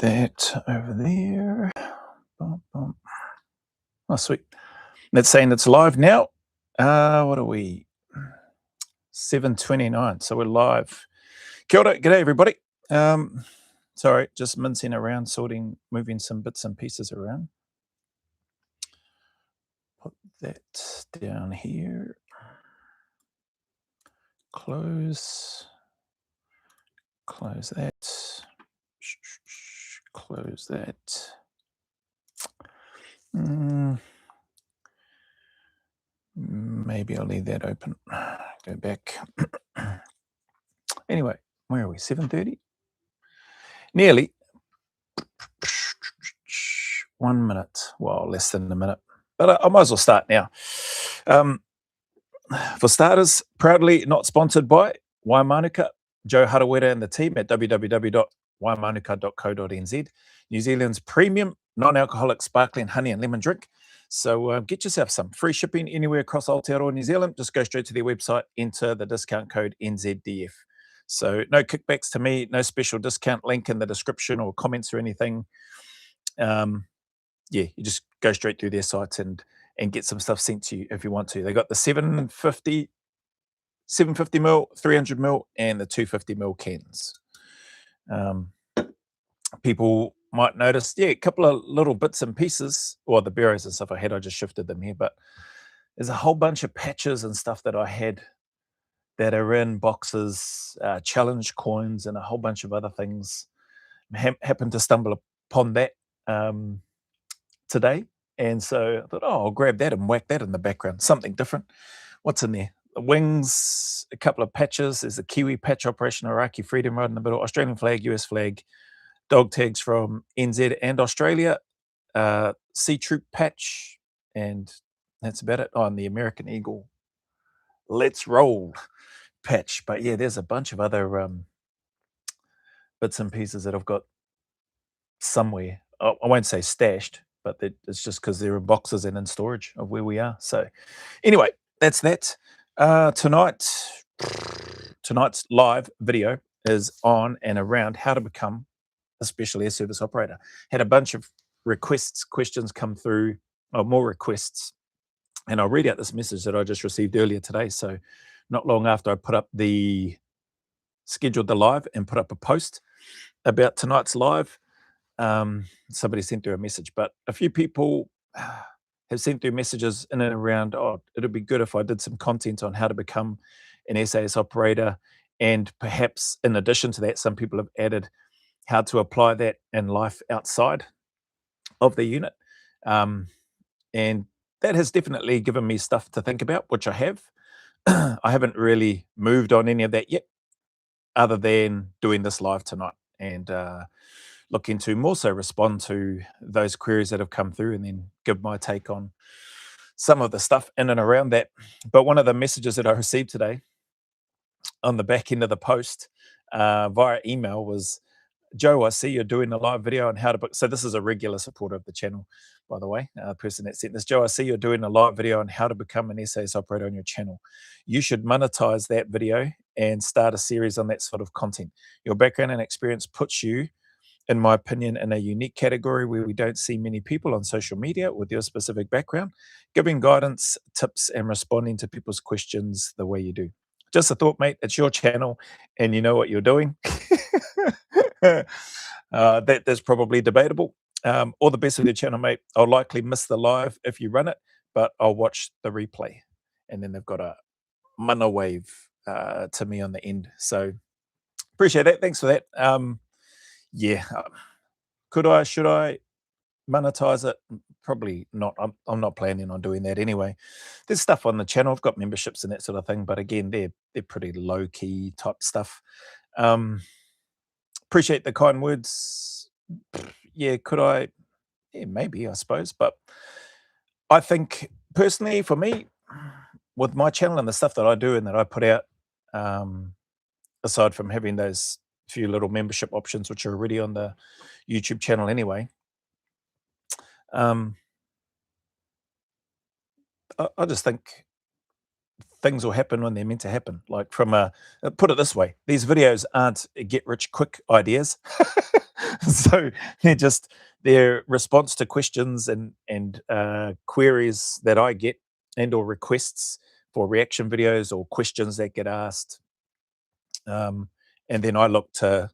that over there. Bum, bum. Oh, sweet. That's saying it's live now. What are we? 7:29. So we're live. Kia ora, g'day everybody. Sorry, just mincing around, moving some bits and pieces around. Put that down here. Close that. Close that. Maybe I'll leave that open. Go back. Anyway, where are we? 7:30? Nearly. 1 minute. Well, less than a minute. But I might as well start now. For starters, proudly not sponsored by Waimanuka, Joe Harawira and the team at www.waimanuka.co.nz, New Zealand's premium non-alcoholic sparkling honey and lemon drink. So get yourself some free shipping anywhere across Aotearoa, New Zealand. Just go straight to their website, enter the discount code NZDF. So no kickbacks to me, no special discount link in the description or comments or anything. Yeah, you just go straight through their sites and get some stuff sent to you if you want to. They got the 750 ml, 300 ml, and the 250 ml cans. People might notice, a couple of little bits and pieces, or the berries and stuff I just shifted them here, but there's a whole bunch of patches and stuff that I had that are in boxes, challenge coins, and a whole bunch of other things. Happened to stumble upon that today. And so I thought, I'll grab that and whack that in the background. Something different. What's in there? The wings, a couple of patches. There's a Kiwi patch, Operation Iraqi Freedom right in the middle, Australian flag, US flag, dog tags from NZ and Australia, Sea Troop patch, and that's about it. On the American Eagle Let's Roll patch. But yeah, there's a bunch of other bits and pieces that I've got somewhere. I won't say stashed, but it's just because they're in boxes and in storage of where we are. So anyway, that's that. Tonight's live video is on and around how to become a special air service operator. Had a bunch of questions come through, or more requests, and I'll read out this message that I just received earlier today. So not long after I scheduled the live and put up a post about tonight's live, somebody sent through a message, but a few people have sent through messages in and around, it'd be good if I did some content on how to become an SAS operator, and perhaps in addition to that, some people have added how to apply that in life outside of the unit. And that has definitely given me stuff to think about, which I have. I haven't really moved on any of that yet, other than doing this live tonight and looking to more so respond to those queries that have come through and then give my take on some of the stuff in and around that. But one of the messages that I received today on the back end of the post via email was, Joe, I see you're doing a live video on how to book. So this is a regular supporter of the channel, by the way, the person that sent this. Joe, I see you're doing a live video on how to become an SAS operator on your channel. You should monetize that video and start a series on that sort of content. Your background and experience puts you, in my opinion, in a unique category where we don't see many people on social media with your specific background, giving guidance, tips, and responding to people's questions the way you do. Just a thought, mate. It's your channel, and you know what you're doing. That's probably debatable. All the best with your channel, mate. I'll likely miss the live if you run it, but I'll watch the replay. And then they've got a mana wave to me on the end. So appreciate that. Thanks for that. Should I monetize it? Probably not. I'm not planning on doing that anyway. There's stuff on the channel. I've got memberships and that sort of thing, but again, they're pretty low key type stuff. Appreciate the kind words. Yeah, could I? Yeah, maybe, I suppose. But I think personally, for me, with my channel and the stuff that I do and that I put out, aside from having those few little membership options, which are already on the YouTube channel anyway, I just think things will happen when they're meant to happen. Like put it this way, these videos aren't get rich quick ideas. So their response to questions and queries that I get and or requests for reaction videos or questions that get asked, um, and then I look to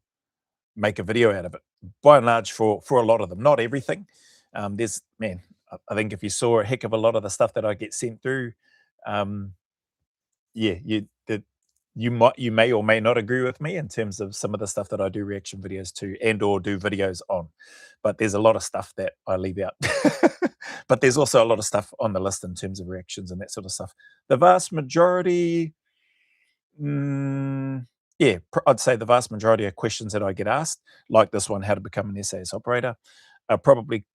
make a video out of it. By and large, for a lot of them, not everything. There's man, I think if you saw a heck of a lot of the stuff that I get sent through, um, yeah, you may or may not agree with me in terms of some of the stuff that I do reaction videos to and or do videos on. But there's a lot of stuff that I leave out. But there's also a lot of stuff on the list in terms of reactions and that sort of stuff. The vast majority, yeah, I'd say the vast majority of questions that I get asked, like this one, how to become an SAS operator, are probably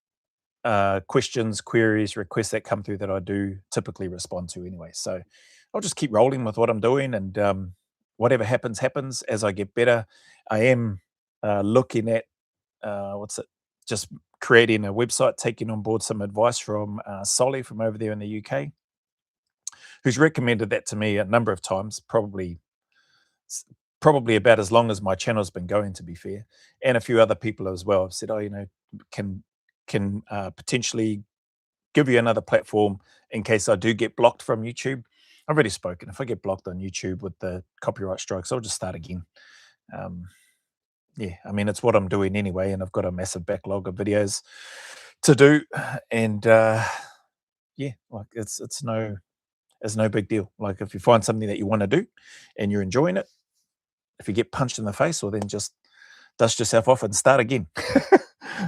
questions, queries, requests that come through that I do typically respond to anyway. So I'll just keep rolling with what I'm doing, and whatever happens, happens. As I get better, I am looking at what's it? Just creating a website, taking on board some advice from Solly from over there in the UK, who's recommended that to me a number of times, probably about as long as my channel's been going, to be fair, and a few other people as well have said, oh, can potentially give you another platform in case I do get blocked from YouTube. I've already spoken. If I get blocked on YouTube with the copyright strikes, I'll just start again. Um, yeah, I mean, it's what I'm doing anyway, and I've got a massive backlog of videos to do, and yeah, like it's no big deal. Like if you find something that you want to do and you're enjoying it, if you get punched in the face, well, then just dust yourself off and start again.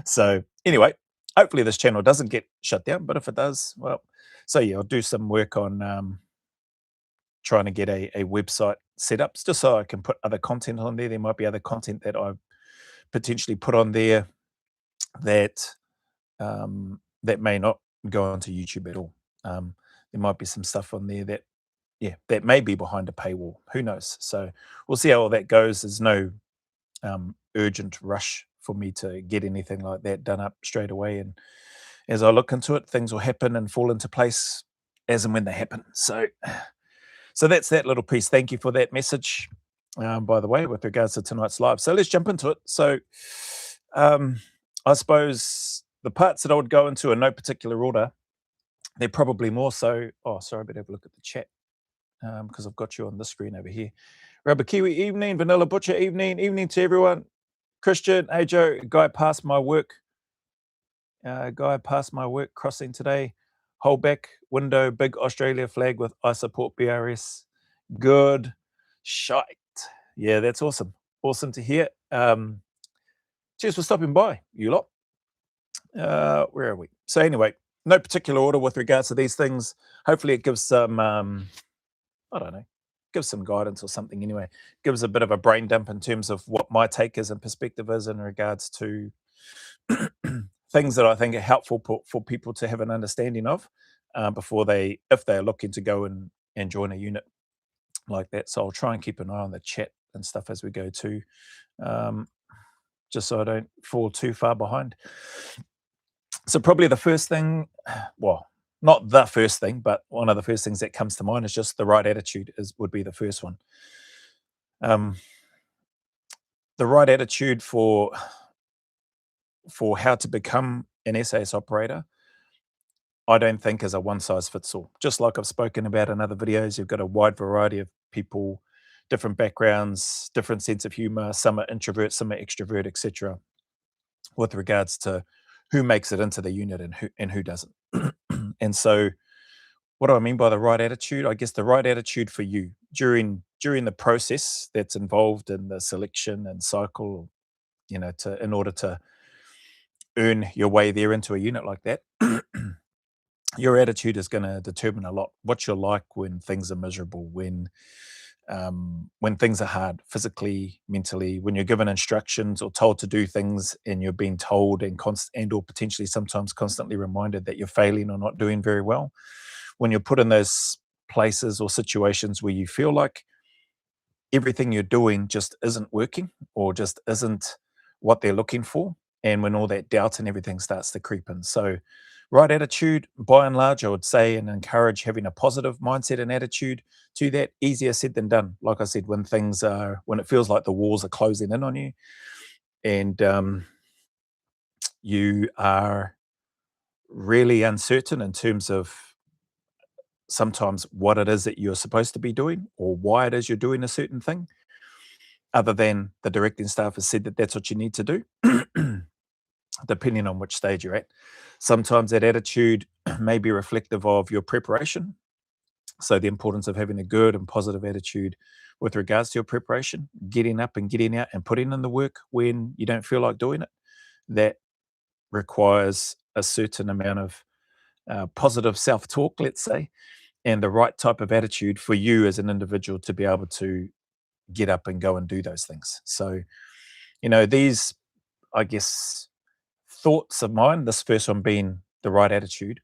So anyway, hopefully this channel doesn't get shut down, but if it does, well, so yeah, I'll do some work on trying to get a website set up just so I can put other content on there. There might be other content that I potentially put on there that that may not go onto YouTube at all. There might be some stuff on there that, yeah, that may be behind a paywall. Who knows? So we'll see how all that goes. There's no urgent rush for me to get anything like that done up straight away. And as I look into it, things will happen and fall into place as and when they happen. So that's that little piece. Thank you for that message, by the way, with regards to tonight's live. So let's jump into it. So I suppose the parts that I would go into in no particular order, they're probably more so. Oh, sorry, I better have a look at the chat because I've got you on the screen over here. Rubber Kiwi, evening. Vanilla Butcher, evening. Evening to everyone. Christian, hey Joe, guy passed my work crossing today. Hold back window, big Australia flag with I support BRS. Good shite. Yeah, that's awesome. Awesome to hear. Cheers for stopping by, you lot. Where are we? So anyway, no particular order with regards to these things. Hopefully it gives some, I don't know, gives some guidance or something anyway. Gives a bit of a brain dump in terms of what my take is and perspective is in regards to things that I think are helpful for people to have an understanding of before if they're looking to go and join a unit like that. So I'll try and keep an eye on the chat and stuff as we go too, just so I don't fall too far behind. So probably the first thing, well, not the first thing, but one of the first things that comes to mind is just the right attitude would be the first one. The right attitude for how to become an SAS operator, I don't think is a one size fits all. Just like I've spoken about in other videos, you've got a wide variety of people, different backgrounds, different sense of humor. Some are introverts, some are extrovert, etc. With regards to who makes it into the unit and who doesn't. And so what do I mean by the right attitude? I guess the right attitude for you during the process that's involved in the selection and cycle, in order to earn your way there into a unit like that. Your attitude is going to determine a lot. What you're like when things are miserable, when things are hard, physically, mentally, when you're given instructions or told to do things and you're being told and or potentially sometimes constantly reminded that you're failing or not doing very well. When you're put in those places or situations where you feel like everything you're doing just isn't working or just isn't what they're looking for, and when all that doubt and everything starts to creep in. So right attitude, by and large, I would say and encourage having a positive mindset and attitude to that. Easier said than done. Like I said, when it feels like the walls are closing in on you, and you are really uncertain in terms of sometimes what it is that you're supposed to be doing or why it is you're doing a certain thing, other than the directing staff has said that that's what you need to do, depending on which stage you're at. Sometimes that attitude may be reflective of your preparation. So, the importance of having a good and positive attitude with regards to your preparation, getting up and getting out and putting in the work when you don't feel like doing it. That requires a certain amount of positive self talk, let's say, and the right type of attitude for you as an individual to be able to get up and go and do those things. So, these, I guess, thoughts of mine, this first one being the right attitude,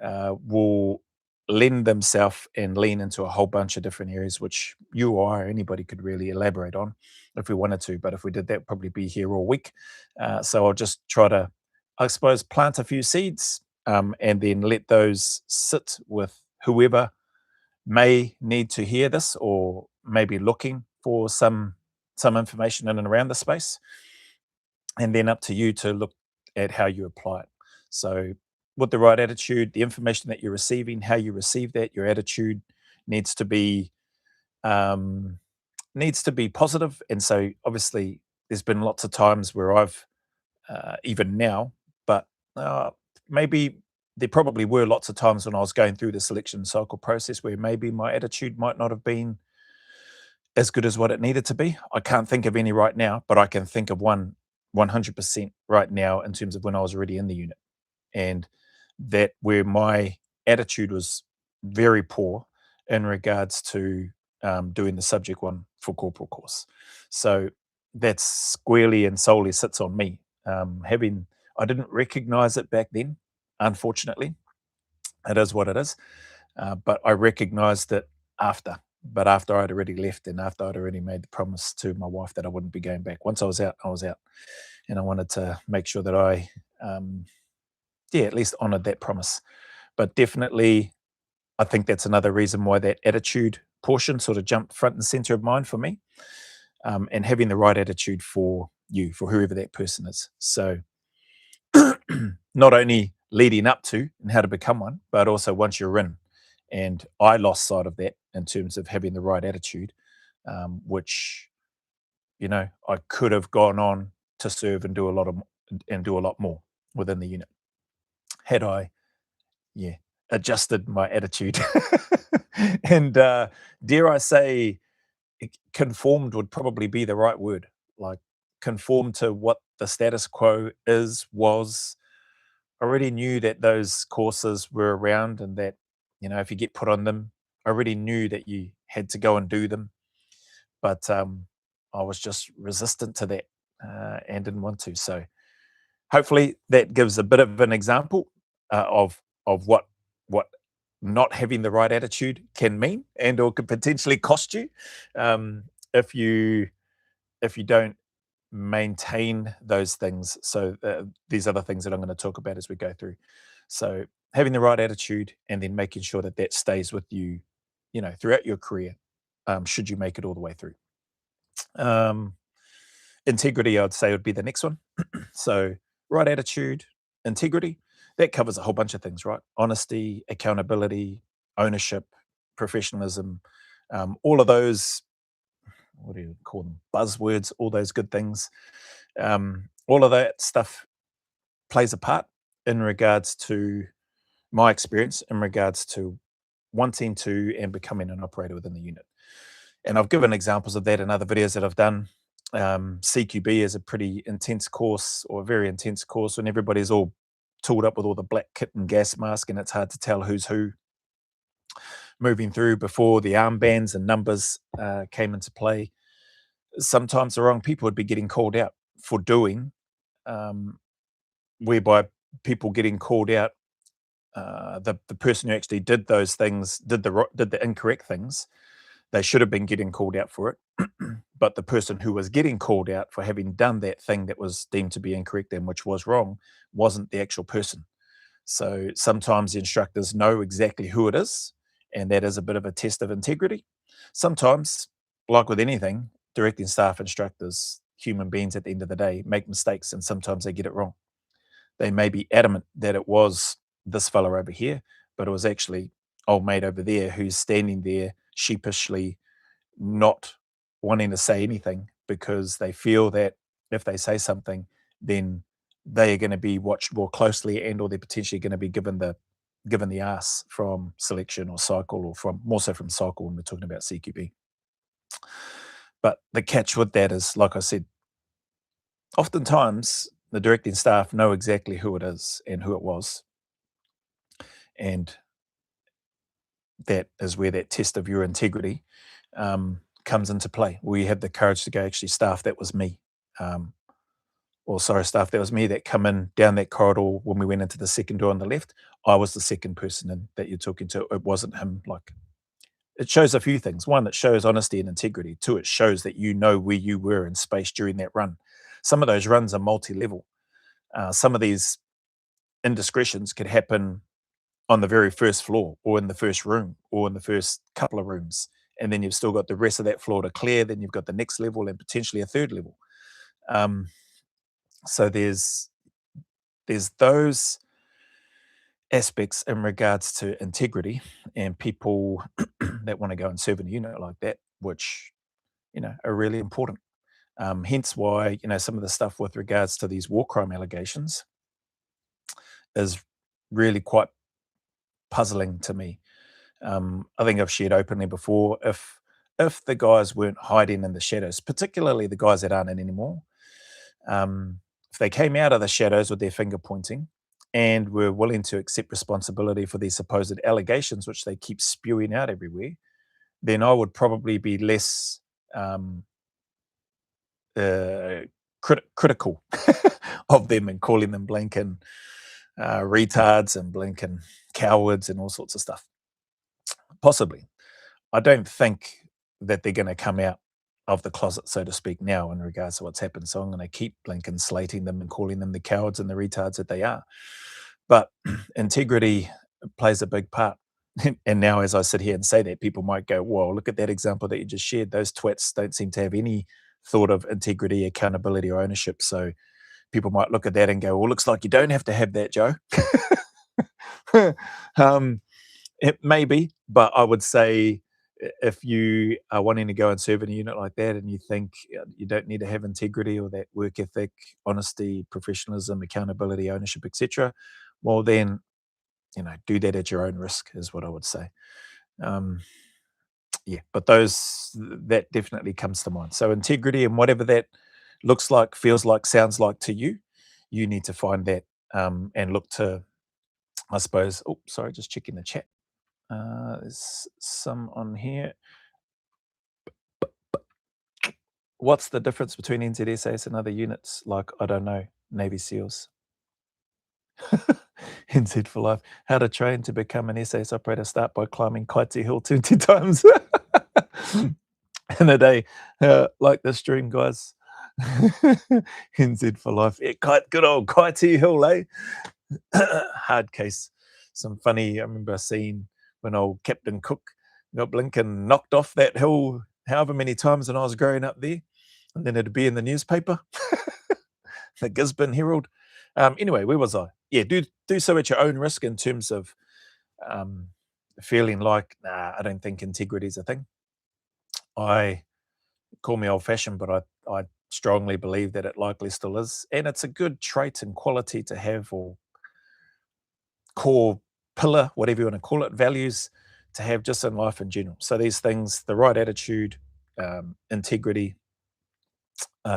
will lend themselves and lean into a whole bunch of different areas, which you or anybody could really elaborate on if we wanted to. But if we did that, probably be here all week. So I'll just try to, I suppose, plant a few seeds and then let those sit with whoever may need to hear this or maybe looking for some information in and around the space, and then up to you to look at how you apply it. So, with the right attitude, the information that you're receiving, how you receive that, your attitude needs to be um, positive. And so, obviously, there's been lots of times where I've even now, but uh, maybe there probably were lots of times when I was going through the selection cycle process where maybe my attitude might not have been as good as what it needed to be. I can't think of any right now, but I can think of one 100% right now in terms of when I was already in the unit, and that where my attitude was very poor in regards to doing the subject one for corporal course. So that squarely and solely sits on me. Having I didn't recognize it back then, unfortunately. It is what it is. But I recognized it after. But after I'd already left and after I'd already made the promise to my wife that I wouldn't be going back. Once I was out, I was out. And I wanted to make sure that I, yeah, at least honored that promise. But definitely, I think that's another reason why that attitude portion sort of jumped front and center of mind for me, and having the right attitude for you, for whoever that person is. So, not only leading up to and how to become one, but also once you're in. And I lost sight of that in terms of having the right attitude, which I could have gone on to serve and do a lot more within the unit had I, yeah, adjusted my attitude, and dare I say, conformed would probably be the right word. Like conform to what the status quo was. I already knew that those courses were around and that, if you get put on them, I already knew that you had to go and do them. But I was just resistant to that and didn't want to. So hopefully that gives a bit of an example of what not having the right attitude can mean and or could potentially cost you if you don't maintain those things. So these are the things that I'm going to talk about as we go through. So having the right attitude and then making sure that that stays with you, throughout your career, should you make it all the way through. Um, Integrity, I'd say, would be the next one. So right attitude, integrity, that covers a whole bunch of things, right? Honesty, accountability, ownership, professionalism, all of those, what do you call them? Buzzwords, all those good things. All of that stuff plays a part in regards to my experience, in regards to wanting to and becoming an operator within the unit. And I've given examples of that in other videos that I've done. CQB is a pretty intense course, or a very intense course, when everybody's all tooled up with all the black kit and gas mask, and it's hard to tell who's who moving through before the armbands and numbers came into play. Sometimes the wrong people would be getting called out for doing, um, whereby people getting called out, the person who actually did those things did the incorrect things. They should have been getting called out for it, but the person who was getting called out for having done that thing that was deemed to be incorrect and which was wrong wasn't the actual person. So sometimes the instructors know exactly who it is, and that is a bit of a test of integrity. Sometimes, like with anything, directing staff, instructors, human beings at the end of the day make mistakes, and sometimes they get it wrong. they may be adamant that it was this fella over here, but it was actually old mate over there who's standing there sheepishly not wanting to say anything because they feel that if they say something, then they are going to be watched more closely, and or they're potentially going to be given the ass from selection or cycle, or from more so from cycle when we're talking about CQB. But the catch with that is, like I said, oftentimes the directing staff know exactly who it is and who it was, and that is where that test of your integrity comes into play, where you have the courage to go, actually, staff, that was me. Um, or sorry, staff, that was me that come in down that corridor when we went into the second door on the left. I was the second person in that you're talking to. It wasn't him. Like, it shows a few things. One, it shows honesty and integrity. Two, it shows that you know where you were in space during that run. Some of those runs are multi-level. Some of these indiscretions could happen on the very first floor, or in the first room, or in the first couple of rooms. And then you've still got the rest of that floor to clear. Then you've got the next level and potentially a third level. Um, so there's those aspects in regards to integrity and people that want to go and serve in a unit like that, which are really important. Hence why some of the stuff with regards to these war crime allegations is really quite puzzling to me. I think I've shared openly before, if the guys weren't hiding in the shadows, particularly the guys that aren't in anymore, if they came out of the shadows with their finger pointing and were willing to accept responsibility for these supposed allegations, which they keep spewing out everywhere, then I would probably be less um, uh, critical of them and calling them blinking retards and blinking cowards and all sorts of stuff. Possibly. I don't think that they're going to come out of the closet, so to speak, now in regards to what's happened. So I'm going to keep blinking slating them and calling them the cowards and the retards that they are. But integrity plays a big part. And now, as I sit here and say that, people might go, "Well, look at that example that you just shared. Those twats don't seem to have any thought of integrity, accountability, or ownership." So people might look at that and go, "Well, looks like you don't have to have that, Joe." um, it may be, but I would say, if you are wanting to go and serve in a unit like that and you think you don't need to have integrity or that work ethic, honesty, professionalism, accountability, ownership, etc., well then, do that at your own risk, is what I would say. Um, yeah, but that definitely comes to mind. So integrity, and whatever that looks like, feels like, sounds like to you, you need to find that, and look to, I suppose. Oh, sorry, just checking the chat. There's some on here. What's the difference between NZSAS and other units like, I don't know, Navy SEALs? NZ for life. How to train to become an SAS operator. Start by climbing Kaiti Hill 20 times in a day. Like the stream, guys. NZ for life. Yeah, good old Kaiti Hill, eh? Hard case. Some funny, I remember seeing when old Captain Cook got blinking knocked off that hill however many times when I was growing up there. And then it'd be in the newspaper, the Gisborne Herald. Anyway, where was I? Yeah, do so at your own risk, in terms of um, feeling like, nah, I don't think integrity is a thing. I call me old-fashioned, but I strongly believe that it likely still is, and it's a good trait and quality to have, or core pillar, whatever you want to call it, values to have just in life in general. So these things, the right attitude, integrity,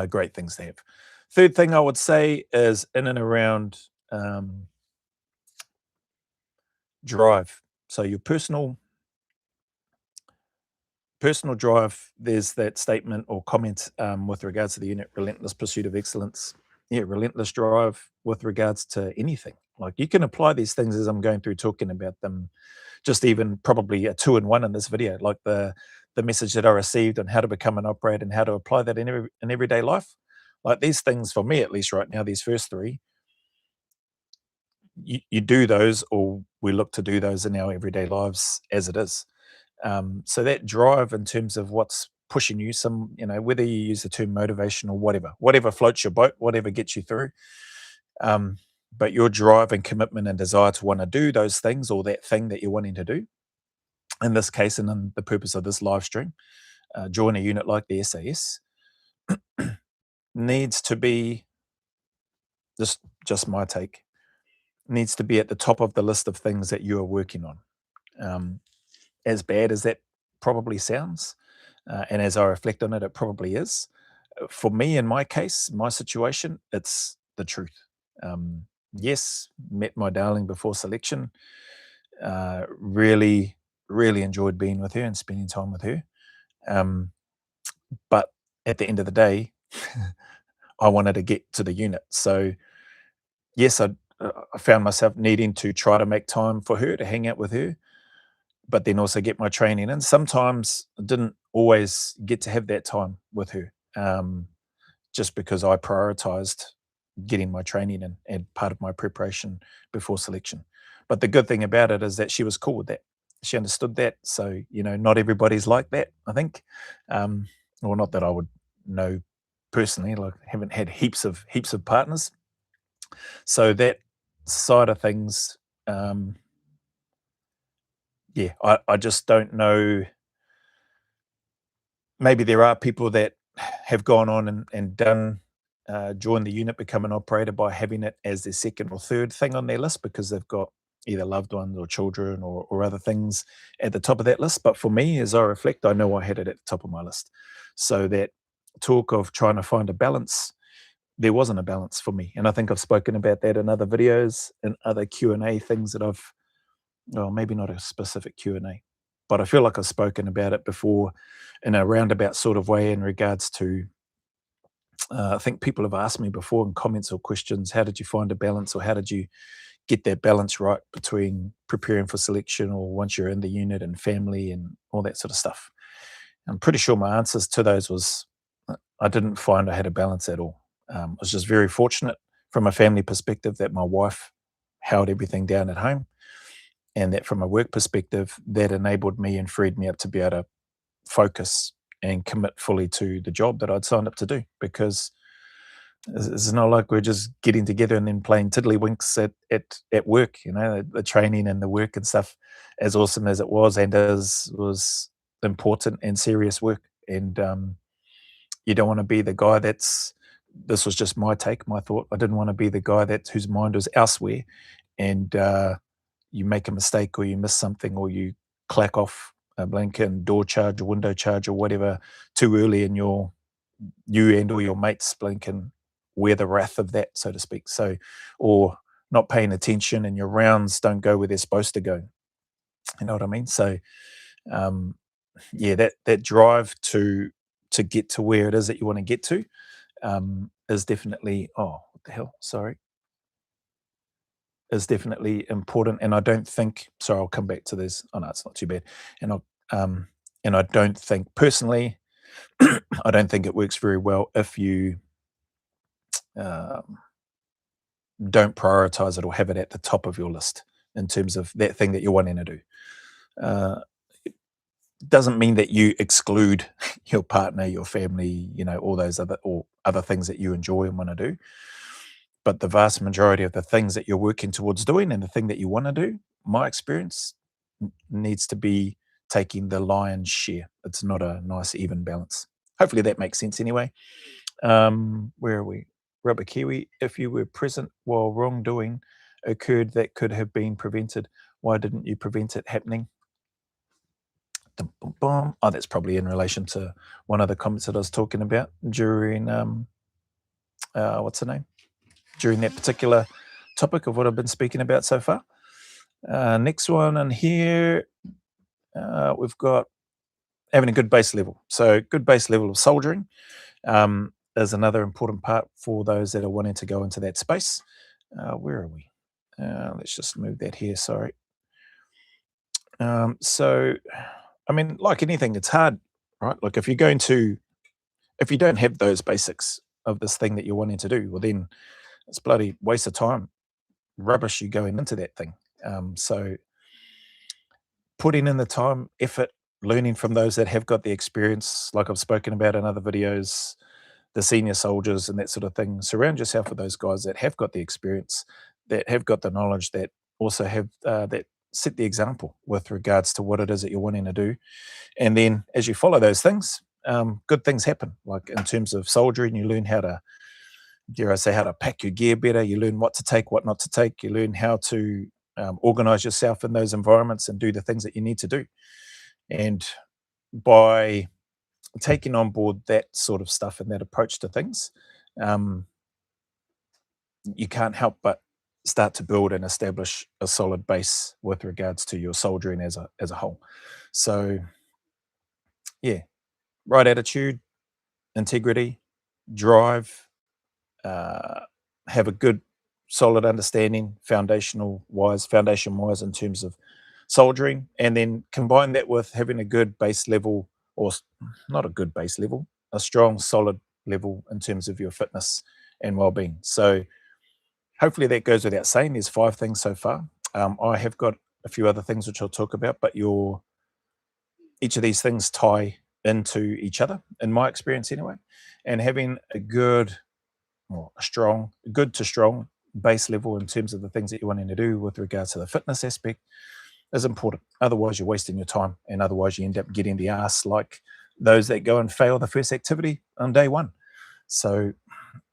great things to have. Third thing I would say is in and around drive. So your personal drive. There's that statement or comment with regards to the unit: relentless pursuit of excellence. Yeah, relentless drive with regards to anything. Like, you can apply these things as I'm going through talking about them. Just even probably a 2-in-1 in this video, like the message that I received on how to become an operator and how to apply that in everyday life. Like, these things, for me at least right now, these first three, you do those, or we look to do those in our everyday lives as it is. So that drive, in terms of what's pushing you, whether you use the term motivation or whatever floats your boat, whatever gets you through. but your drive and commitment and desire to want to do those things, or that thing that you're wanting to do, in this case, and in the purpose of this live stream, join a unit like the SAS, needs to be, just my take, needs to be at the top of the list of things that you are working on. As bad as that probably sounds, and as I reflect on it, it probably is. For me, in my case, my situation, it's the truth. Yes, met my darling before selection. Really, really enjoyed being with her and spending time with her. But at the end of the day, I wanted to get to the unit. So yes, I found myself needing to try to make time for her, to hang out with her, but then also get my training in. Sometimes I didn't always get to have that time with her, just because I prioritized getting my training in and part of my preparation before selection. But the good thing about it is that she was cool with that. She understood that. So, not everybody's like that, I think. Well, not that I would know personally, like haven't had heaps of partners. So that side of things, yeah, I just don't know. Maybe there are people that have gone on and done join the unit, become an operator by having it as their second or third thing on their list because they've got either loved ones or children or other things at the top of that list. But for me, as I reflect, I know I had it at the top of my list. So that talk of trying to find a balance, there wasn't a balance for me. And I think I've spoken about that in other videos and other Q&A things that I've, well, maybe not a specific Q&A, but I feel like I've spoken about it before in a roundabout sort of way in regards to, I think people have asked me before in comments or questions, how did you find a balance, or how did you get that balance right between preparing for selection or once you're in the unit and family and all that sort of stuff? I'm pretty sure my answers to those was, I didn't find I had a balance at all. I was just very fortunate from a family perspective that my wife held everything down at home, and that from a work perspective, that enabled me and freed me up to be able to focus and commit fully to the job that I'd signed up to do. Because it's not like we're just getting together and then playing tiddlywinks at work, the training and the work and stuff, as awesome as it was and as was important and serious work. And you don't want to be the guy this was just my take, my thought. I didn't want to be the guy whose mind was elsewhere, and you make a mistake or you miss something or you clack off a blinking door charge or window charge or whatever too early, and you and all your mates blinking wear the wrath of that, so to speak. So, or not paying attention and your rounds don't go where they're supposed to go. You know what I mean? So, um, yeah, that drive to get to where it is that you want to get to, is definitely, oh, what the hell? Sorry. Is definitely important. And I don't think, sorry, I'll come back to this. Oh no, it's not too bad. And um I don't think personally, I don't think it works very well if you um, don't prioritize it or have it at the top of your list in terms of that thing that you're wanting to do. Uh, it doesn't mean that you exclude your partner, your family, all those other things that you enjoy and want to do. But the vast majority of the things that you're working towards doing and the thing that you want to do, my experience, needs to be taking the lion's share. It's not a nice even balance. Hopefully that makes sense anyway. Where are we? Rubber Kiwi, if you were present while wrongdoing occurred that could have been prevented, why didn't you prevent it happening? Dum, bum, bum. Oh, that's probably in relation to one of the comments that I was talking about during, what's the name? During that particular topic of what I've been speaking about so far. Next one in here, we've got having a good base level. So good base level of soldiering is another important part for those that are wanting to go into that space. Where are we? Let's just move that here, sorry. So, I mean, like anything, it's hard, right? Like if you don't have those basics of this thing that you're wanting to do, well then it's bloody waste of time, rubbish you going into that thing. So putting in the time, effort, learning from those that have got the experience, like I've spoken about in other videos, the senior soldiers and that sort of thing. Surround yourself with those guys that have got the experience, that have got the knowledge, that also have that set the example with regards to what it is that you're wanting to do. And then as you follow those things, good things happen. Like in terms of soldiering, you learn how to, dare I say, how to pack your gear better. You learn what to take, what not to take. You learn how to organize yourself in those environments and do the things that you need to do. And by taking on board that sort of stuff and that approach to things, um, you can't help but start to build and establish a solid base with regards to your soldiering as a whole. So yeah, right attitude, integrity, drive, uh, have a good, solid understanding, foundation wise in terms of soldiering, and then combine that with having a good base level, or not a good base level, a strong, solid level in terms of your fitness and well-being. So hopefully that goes without saying. There's 5 things so far. I have got a few other things which I'll talk about, but each of these things tie into each other, in my experience anyway. And having a good, or a strong, good to strong base level in terms of the things that you're wanting to do with regards to the fitness aspect is important. Otherwise, you're wasting your time, and otherwise you end up getting the ass like those that go and fail the first activity on day one. So,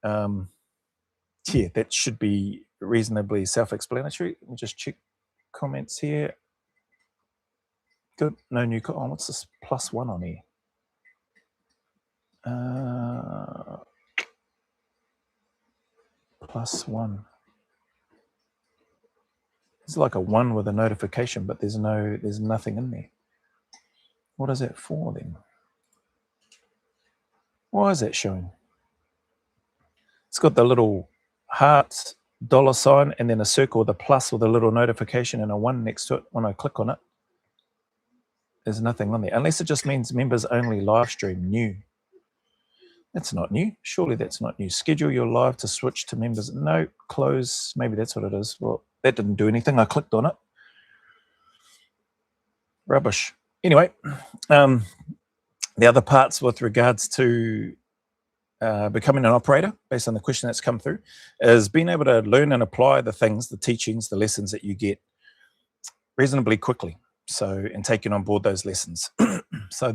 um, yeah, that should be reasonably self-explanatory. Let me just check comments here. Good. No new. Oh, what's this +1 on here? +1. It's like a 1 with a notification, but there's nothing in there. What is that for then? Why is that showing? It's got the little heart, $sign, and then a circle with a plus with a little notification and a 1 next to it. When I click on it, there's nothing on there, unless it just means members only live stream new. That's not new. Surely that's not new. Schedule your live to switch to members. No, close. Maybe that's what it is. Well, that didn't do anything. I clicked on it. Rubbish. Anyway, the other parts with regards to becoming an operator, based on the question that's come through, is being able to learn and apply the things, the teachings, the lessons that you get reasonably quickly. So, and taking on board those lessons. So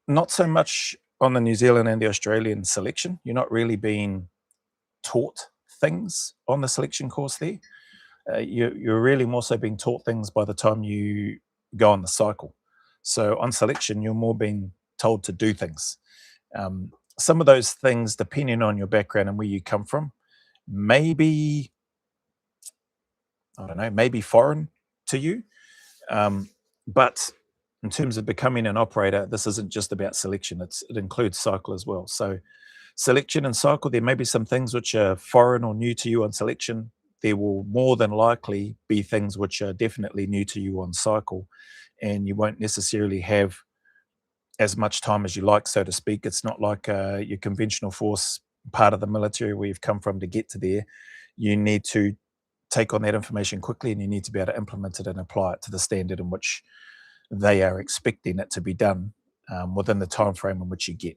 not so much on the New Zealand and the Australian selection, you're not really being taught things on the selection course there. You're really more so being taught things by the time you go on the cycle. So on selection, you're more being told to do things. Some of those things, depending on your background and where you come from, maybe, I don't know, maybe foreign to you. But in terms of becoming an operator, this isn't just about selection. It includes cycle as well. So selection and cycle, there may be some things which are foreign or new to you on selection. There will more than likely be things which are definitely new to you on cycle, and you won't necessarily have as much time as you like, so to speak. It's not like your conventional force part of the military where you've come from to get to there. You need to take on that information quickly, and you need to be able to implement it and apply it to the standard in which they are expecting it to be done within the time frame in which you get.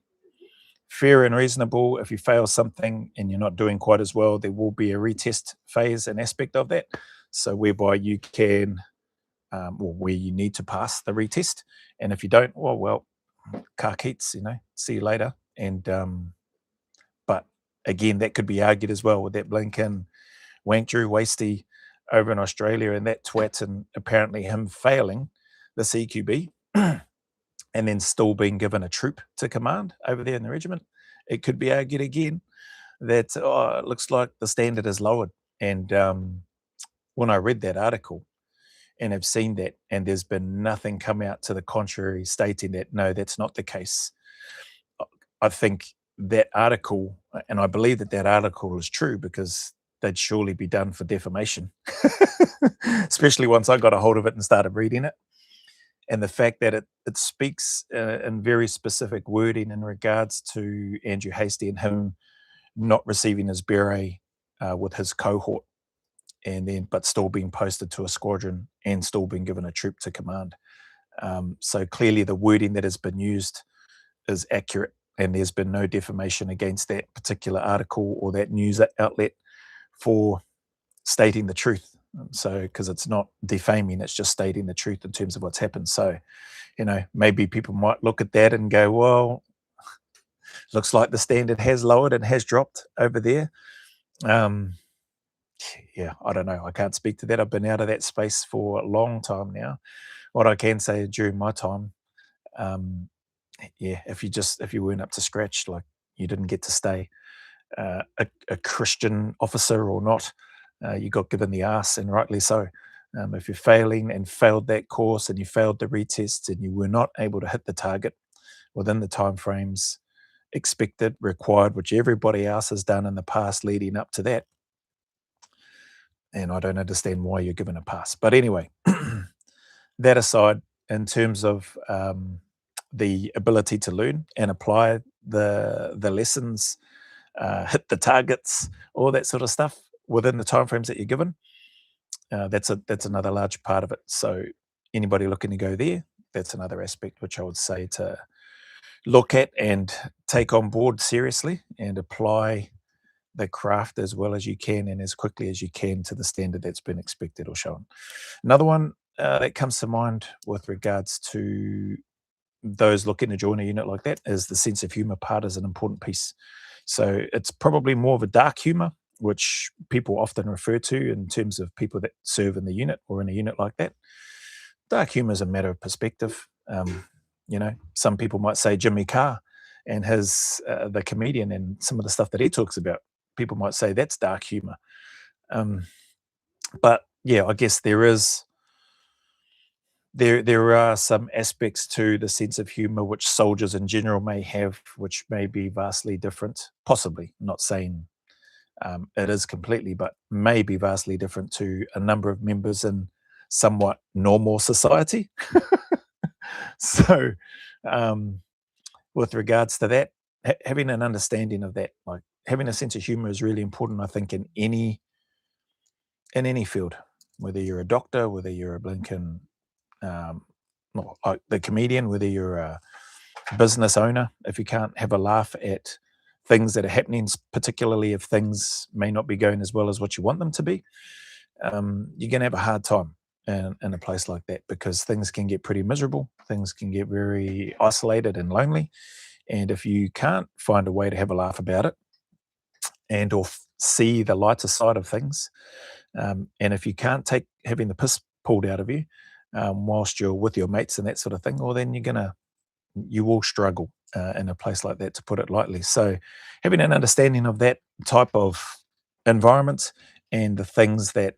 Fair and reasonable. If you fail something and you're not doing quite as well, there will be a retest phase and aspect of that. So whereby you can, or where you need to pass the retest. And if you don't, well, car keats, see you later. And but again, that could be argued as well with that blinking wank Drew Wasty over in Australia and that twat, and apparently him failing the CQB and then still being given a troop to command over there in the regiment. It could be argued again that it looks like the standard is lowered. And when I read that article and have seen that, and there's been nothing come out to the contrary stating that, no, that's not the case. I think that article, and I believe that article is true, because they'd surely be done for defamation, especially once I got a hold of it and started reading it. And the fact that it speaks in very specific wording in regards to Andrew Hastie and him not receiving his beret with his cohort, but still being posted to a squadron and still being given a troop to command. So clearly the wording that has been used is accurate, and there's been no defamation against that particular article or that news outlet for stating the truth. So, because it's not defaming, it's just stating the truth in terms of what's happened. So, maybe people might look at that and go, well, looks like the standard has lowered and has dropped over there. Um, yeah, I don't know. I can't speak to that. I've been out of that space for a long time now. What I can say during my time, um, yeah, if you weren't up to scratch, like you didn't get to stay a Christian officer or not, you got given the arse, and rightly so. If you're failing and failed that course and you failed the retests and you were not able to hit the target within the timeframes expected, required, which everybody else has done in the past leading up to that, and I don't understand why you're given a pass. But anyway, that aside, in terms of the ability to learn and apply the lessons, hit the targets, all that sort of stuff within the timeframes that you're given, that's another large part of it. So anybody looking to go there, that's another aspect which I would say to look at and take on board seriously and apply the craft as well as you can and as quickly as you can to the standard that's been expected or shown. Another one that comes to mind with regards to those looking to join a unit like that is the sense of humor part is an important piece. So it's probably more of a dark humor, which people often refer to in terms of people that serve in the unit or in a unit like that. Dark humor is a matter of perspective. Some people might say Jimmy Carr and his the comedian and some of the stuff that he talks about. People might say that's dark humor. But yeah, I guess there are some aspects to the sense of humor which soldiers in general may have, which may be vastly different. Possibly, not saying it is completely, but may be vastly different to a number of members in somewhat normal society. So, um, with regards to that, having an understanding of that, like having a sense of humor, is really important. I think in any field, whether you're a doctor, whether you're a blinking the comedian, whether you're a business owner, if you can't have a laugh at things that are happening, particularly if things may not be going as well as what you want them to be, you're going to have a hard time in a place like that because things can get pretty miserable. Things can get very isolated and lonely. And if you can't find a way to have a laugh about it and or see the lighter side of things, and if you can't take having the piss pulled out of you whilst you're with your mates and that sort of thing, well, then you will struggle in a place like that, to put it lightly. So having an understanding of that type of environment and the things that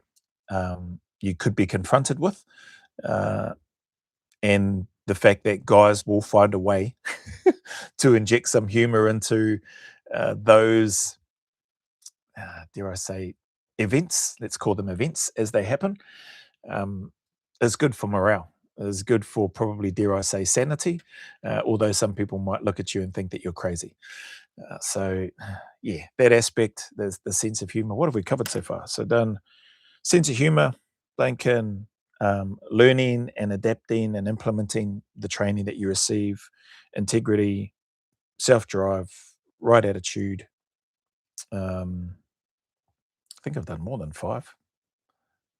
you could be confronted with, uh, and the fact that guys will find a way to inject some humor into those, dare I say, events, let's call them events as they happen, um, is good for morale, is good for probably, dare I say, sanity, although some people might look at you and think that you're crazy. So, yeah, that aspect, there's the sense of humor. What have we covered so far? So, done sense of humor, thinking, learning and adapting and implementing the training that you receive, integrity, self drive, right attitude. Um, I think I've done more than five.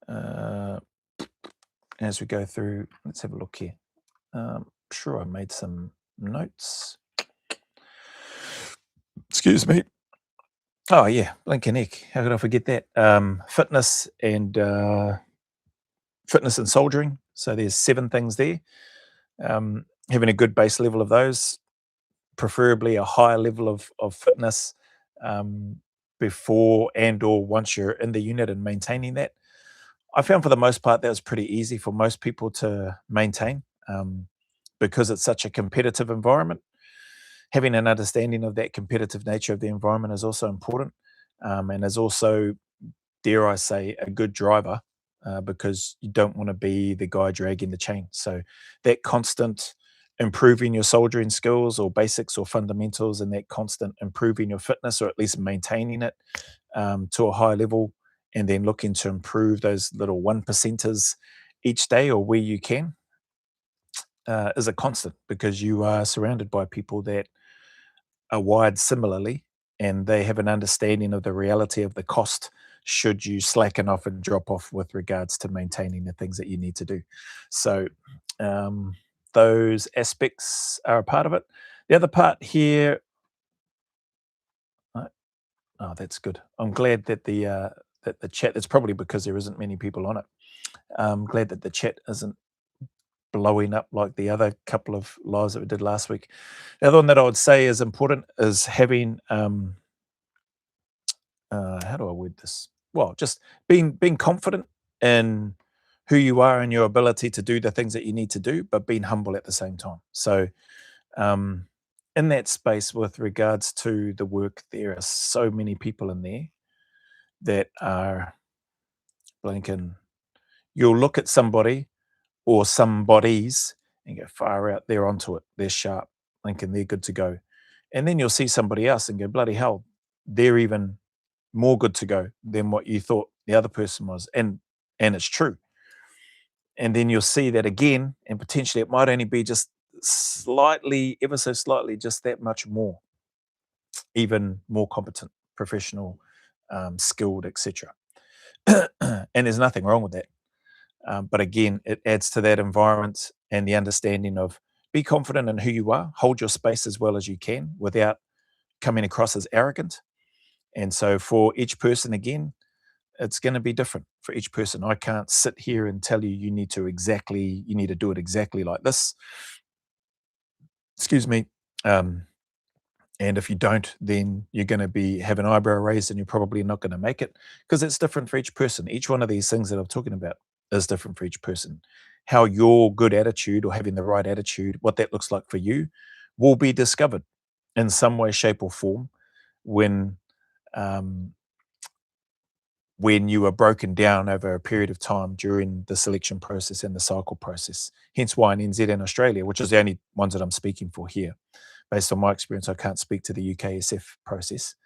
Uh, as we go through, let's have a look here. Sure, I made some notes. Excuse me. Oh yeah, blinking heck. How could I forget that? Fitness and soldiering. So there's 7 things there. Having a good base level of those, preferably a higher level of fitness um, before and or once you're in the unit, and maintaining that. I found for the most part that was pretty easy for most people to maintain, because it's such a competitive environment. Having an understanding of that competitive nature of the environment is also important, and is also, dare I say, a good driver, because you don't want to be the guy dragging the chain. So that constant improving your soldiering skills or basics or fundamentals, and that constant improving your fitness or at least maintaining it to a high level, and then looking to improve those little 1%ers each day or where you can, is a constant, because you are surrounded by people that are wired similarly, and they have an understanding of the reality of the cost should you slacken off and drop off with regards to maintaining the things that you need to do. So um, those aspects are a part of it. The other part here, uh, oh, that's good. I'm glad that the chat. That's probably because there isn't many people on it. I'm glad that the chat isn't blowing up like the other couple of lives that we did last week. The other one that I would say is important is having how do I word this? Well, just being confident in who you are and your ability to do the things that you need to do, but being humble at the same time. So um, in that space, with regards to the work, there are so many people in there that are blinking. You'll look at somebody or some bodies and go far out, they're onto it, they're sharp, thinking they're good to go. And then you'll see somebody else and go, bloody hell, they're even more good to go than what you thought the other person was. And it's true. And then you'll see that again, and potentially it might only be just slightly, ever so slightly, just that much more, even more competent, professional, skilled, etc. And there's nothing wrong with that. But again, it adds to that environment and the understanding of be confident in who you are, hold your space as well as you can without coming across as arrogant. And so for each person, again, it's going to be different for each person. I can't sit here and tell you you need to do it exactly like this. Excuse me. Um, and if you don't, then you're going to be have an eyebrow raised, and you're probably not going to make it because it's different for each person. Each one of these things that I'm talking about is different for each person. How your good attitude or having the right attitude, what that looks like for you, will be discovered in some way, shape, or form when um, when you are broken down over a period of time during the selection process and the cycle process. Hence why in NZ and Australia, which is the only ones that I'm speaking for here, based on my experience, I can't speak to the UKSF process.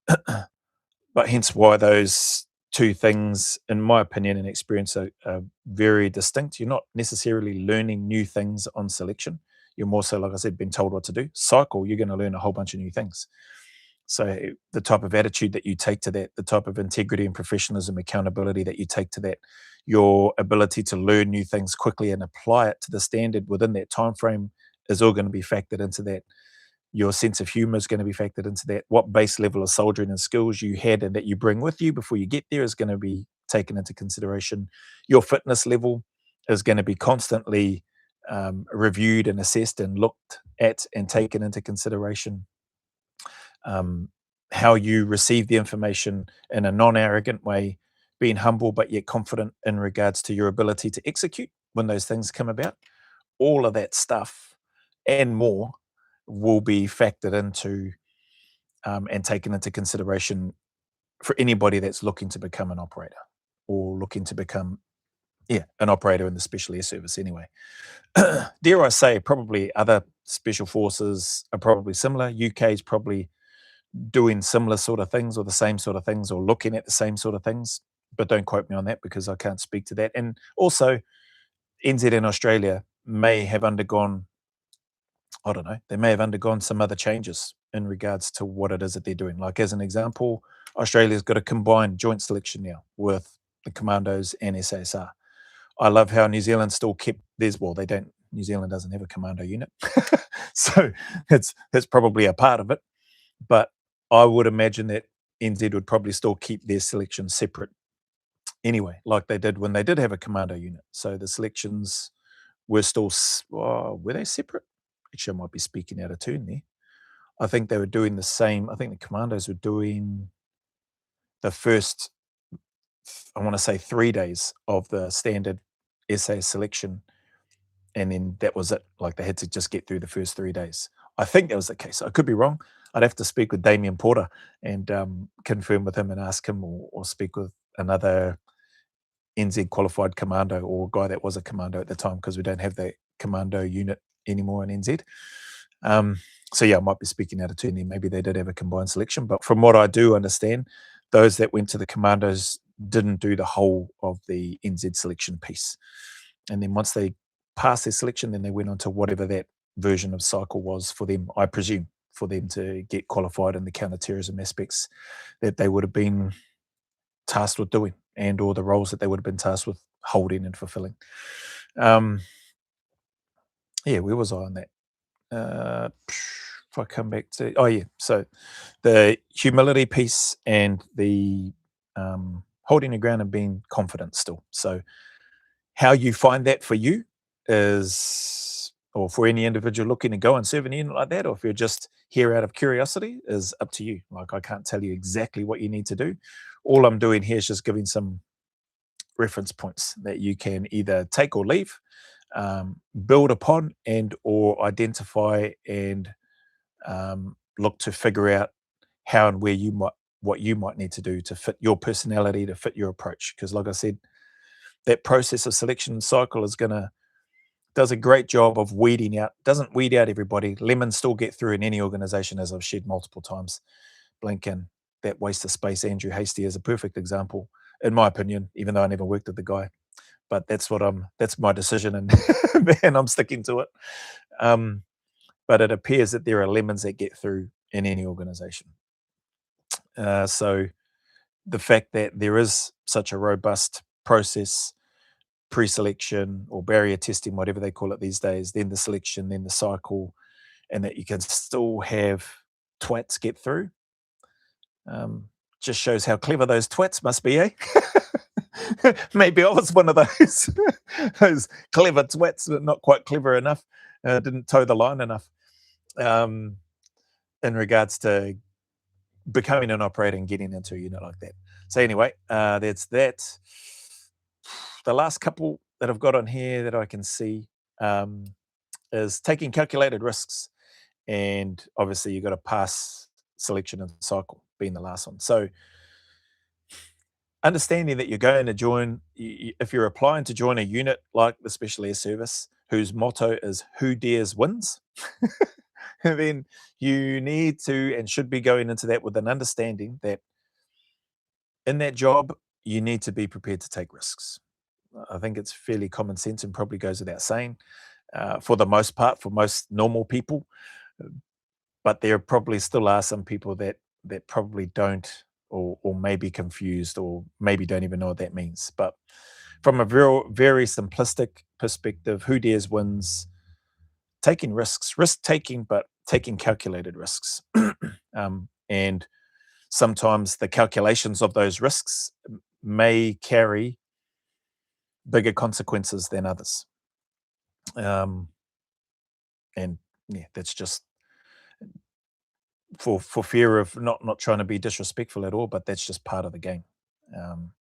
But hence why those two things, in my opinion and experience, are very distinct. You're not necessarily learning new things on selection. You're more so, like I said, being told what to do. Cycle, you're going to learn a whole bunch of new things. So the type of attitude that you take to that, the type of integrity and professionalism, accountability that you take to that, your ability to learn new things quickly and apply it to the standard within that time frame is all going to be factored into that. Your sense of humor is going to be factored into that. What base level of soldiering and skills you had and that you bring with you before you get there is going to be taken into consideration. Your fitness level is going to be constantly reviewed and assessed and looked at and taken into consideration. um, how you receive the information in a non-arrogant way, being humble but yet confident in regards to your ability to execute when those things come about. All of that stuff and more will be factored into and taken into consideration for anybody that's looking to become an operator or looking to become, yeah, an operator in the special air service anyway. Dare I say, probably other special forces are probably similar. UK is probably doing similar sort of things or the same sort of things or looking at the same sort of things, but don't quote me on that because I can't speak to that. And also, NZ and Australia may have undergone, I don't know, they may have undergone some other changes in regards to what it is that they're doing. Like, as an example, Australia's got a combined joint selection now with the Commandos and SASR. I love how New Zealand still kept theirs. Well, they don't. New Zealand doesn't have a commando unit, so it's probably a part of it. But I would imagine that NZ would probably still keep their selections separate anyway, like they did when they did have a commando unit. So the selections were still, were they separate? Actually, I might be speaking out of turn there. I think they were doing the same. I think the commandos were doing the first, I want to say 3 days of the standard SA selection. And then that was it. Like they had to just get through the first 3 days. I think that was the case. I could be wrong. I'd have to speak with Damien Porter and confirm with him and ask him, or speak with another NZ qualified commando or a guy that was a commando at the time, because we don't have that commando unit anymore in NZ. So yeah, I might be speaking out of turn there. Maybe they did have a combined selection, but from what I do understand, those that went to the commandos didn't do the whole of the NZ selection piece. And then once they passed their selection, then they went on to whatever that version of cycle was for them, I presume, for them to get qualified in the counterterrorism aspects that they would have been tasked with doing, and or the roles that they would have been tasked with holding and fulfilling. Um, yeah, where was I on that? If I come back to, oh yeah, so the humility piece and the holding your ground and being confident still. So how you find that for you is, or for any individual looking to go and serve an unit like that, or if you're just here out of curiosity, is up to you. Like, I can't tell you exactly what you need to do. All I'm doing here is just giving some reference points that you can either take or leave, build upon, and or identify and look to figure out how and where you might, what you might need to do to fit your personality, to fit your approach. Because like I said, that process of selection cycle is gonna, does a great job of weeding out, doesn't weed out everybody. Lemons still get through in any organization, as I've shared multiple times. Blink, and that waste of space, Andrew Hasty, is a perfect example, in my opinion, even though I never worked with the guy. But that's what that's my decision, and and I'm sticking to it. But it appears that there are lemons that get through in any organization. So the fact that there is such a robust process, pre-selection or barrier testing, whatever they call it these days, then the selection, then the cycle, and that you can still have twats get through, just shows how clever those twats must be, eh? Maybe I was one of those those clever twats, but not quite clever enough. Didn't toe the line enough um, in regards to becoming an operator and getting into a unit like that. So anyway, that's that. The last couple that I've got on here that I can see um, is taking calculated risks, and obviously you've got to pass selection and cycle being the last one. So understanding that you're going to join, if you're applying to join a unit like the Special Air Service, whose motto is "Who dares wins," then you need to and should be going into that with an understanding that in that job you need to be prepared to take risks. I think it's fairly common sense and probably goes without saying for the most part for most normal people, but there probably still are some people that probably don't, or maybe confused, or maybe don't even know what that means. But from a very simplistic perspective, who dares wins, taking risks, risk taking, but taking calculated risks. And sometimes the calculations of those risks may carry bigger consequences than others. Um, and yeah, that's just for fear of not trying to be disrespectful at all, but that's just part of the game. Um,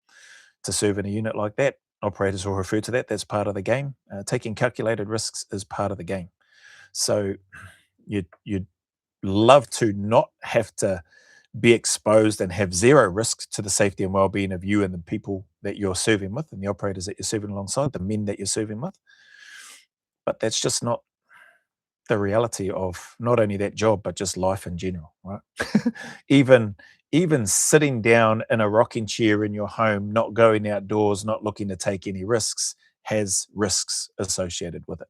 to serve in a unit like that, operators will refer to that. That's part of the game. Taking calculated risks is part of the game. So you'd love to not have to be exposed and have zero risk to the safety and well-being of you and the people that you're serving with, and the operators that you're serving alongside, the men that you're serving with. But that's just not the reality of not only that job, but just life in general, right? even even sitting down in a rocking chair in your home, not going outdoors, not looking to take any risks, has risks associated with it.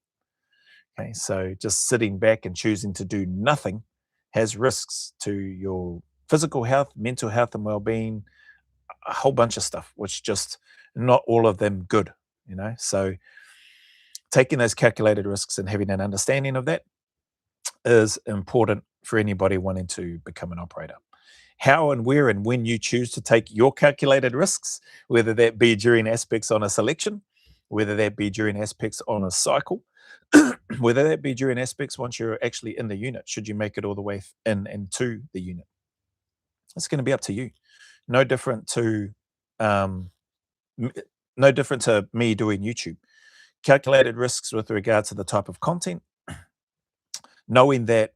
Okay, so just sitting back and choosing to do nothing has risks to your physical health, mental health, and well-being, a whole bunch of stuff, which just not all of them good, you know. So taking those calculated risks and having an understanding of that is important for anybody wanting to become an operator. How and where and when you choose to take your calculated risks, whether that be during aspects on a selection, whether that be during aspects on a cycle, whether that be during aspects once you're actually in the unit, should you make it all the way in and to the unit, it's going to be up to you. No different to um, no different to me doing YouTube. Calculated risks with regard to the type of content, knowing that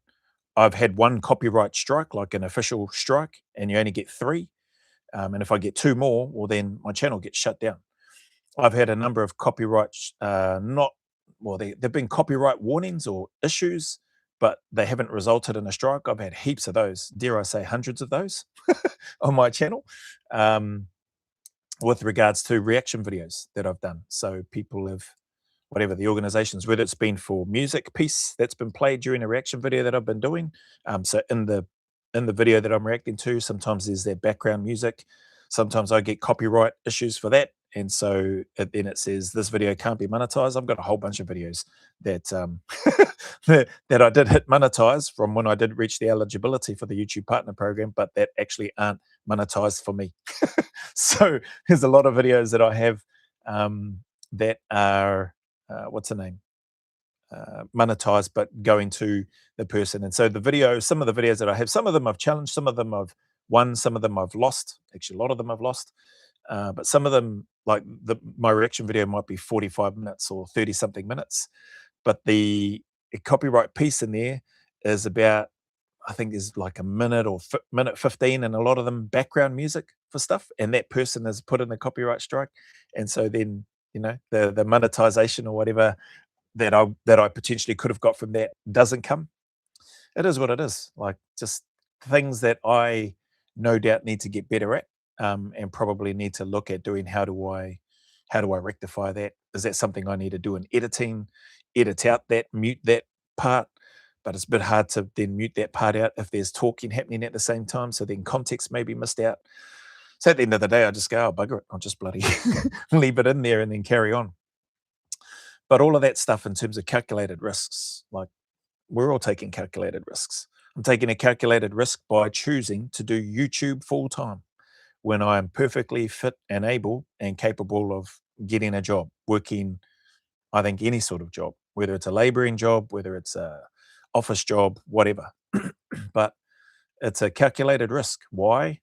I've had one copyright strike, like an official strike, and you only get three. And if I get two more, well, then my channel gets shut down. I've had a number of copyrights, not, well, there've been copyright warnings or issues, but they haven't resulted in a strike. I've had heaps of those, dare I say hundreds of those on my channel, with regards to reaction videos that I've done. So people have, whatever the organizations, whether it's been for music piece that's been played during a reaction video that I've been doing. So in the video that I'm reacting to, sometimes there's that background music. sometimes I get copyright issues for that. And so then it says this video can't be monetized. I've got a whole bunch of videos that that I did hit monetize from when I did reach the eligibility for the YouTube Partner Program, but that actually aren't monetized for me. So there's a lot of videos that I have that are what's the name? Monetized, but going to the person. And so the video, some of the videos that I have, some of them I've challenged, some of them I've won, some of them I've lost. Actually, a lot of them I've lost. But some of them, like my reaction video, might be 45 minutes or 30 something minutes. But the copyright piece in there is about, I think there's like a minute or minute 15, and a lot of them background music for stuff. And that person has put in a copyright strike. And so then, the monetization or whatever that I potentially could have got from that doesn't come. It is what it is. Like, just things that I no doubt need to get better at, and probably need to look at doing. How do I rectify that? Is that something I need to do in editing? Edit out that, mute that part. But it's a bit hard to then mute that part out if there's talking happening at the same time. So then context may be missed out. So at the end of the day, I just go, oh, bugger it. I'll just bloody leave it in there and then carry on. But all of that stuff in terms of calculated risks, like, we're all taking calculated risks. I'm taking a calculated risk by choosing to do YouTube full time when I am perfectly fit and able and capable of getting a job, working, I think, any sort of job, whether it's a laboring job, whether it's a office job, whatever. But it's a calculated risk. Why?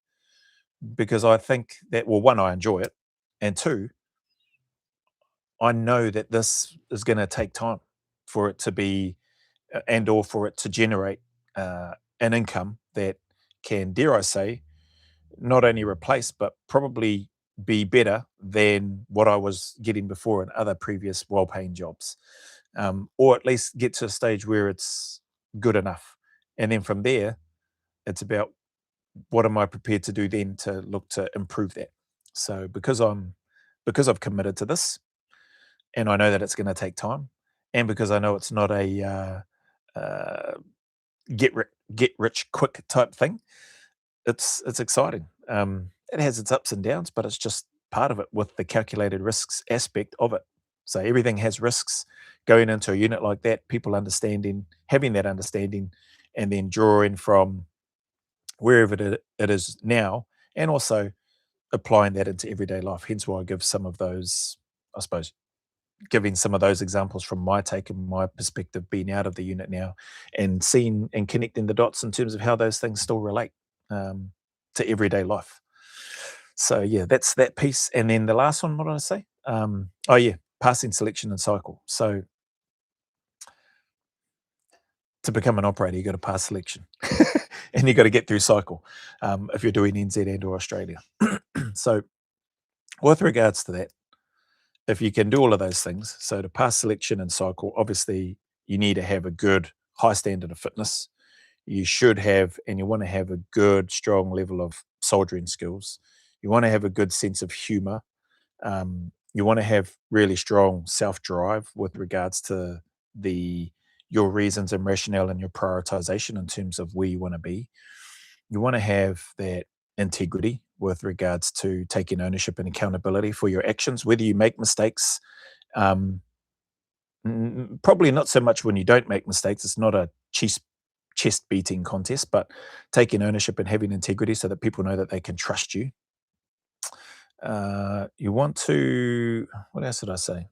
Because I think that, well, one, I enjoy it. And two, I know that this is going to take time for it to be, and or for it to generate an income that can, dare I say, not only replace but probably be better than what I was getting before in other previous well-paying jobs, or at least get to a stage where it's good enough. And then from there, it's about what am I prepared to do then to look to improve that. So because I've committed to this, and I know that it's going to take time, and because I know it's not a get rich quick type thing, it's exciting. It has its ups and downs, but it's just part of it with the calculated risks aspect of it. So everything has risks. Going into a unit like that, people understanding, having that understanding, and then drawing from wherever it is now, and also applying that into everyday life. Hence why I give some of those, I suppose, giving some of those examples from my take and my perspective, being out of the unit now and seeing and connecting the dots in terms of how those things still relate to everyday life. So yeah, that's that piece. And then the last one, what did I say? Oh yeah, passing selection and cycle. So to become an operator, you got to pass selection and you got to get through cycle if you're doing NZ and or Australia. So with regards to that, if you can do all of those things, so to pass selection and cycle, obviously you need to have a good high standard of fitness. You should have, and you want to have a good, strong level of soldiering skills. You want to have a good sense of humor. You want to have really strong self-drive with regards to your reasons and rationale and your prioritization in terms of where you want to be. You want to have that integrity with regards to taking ownership and accountability for your actions, whether you make mistakes. Probably not so much when you don't make mistakes. It's not a chest beating contest, but taking ownership and having integrity so that people know that they can trust you. You want to, what else did I say?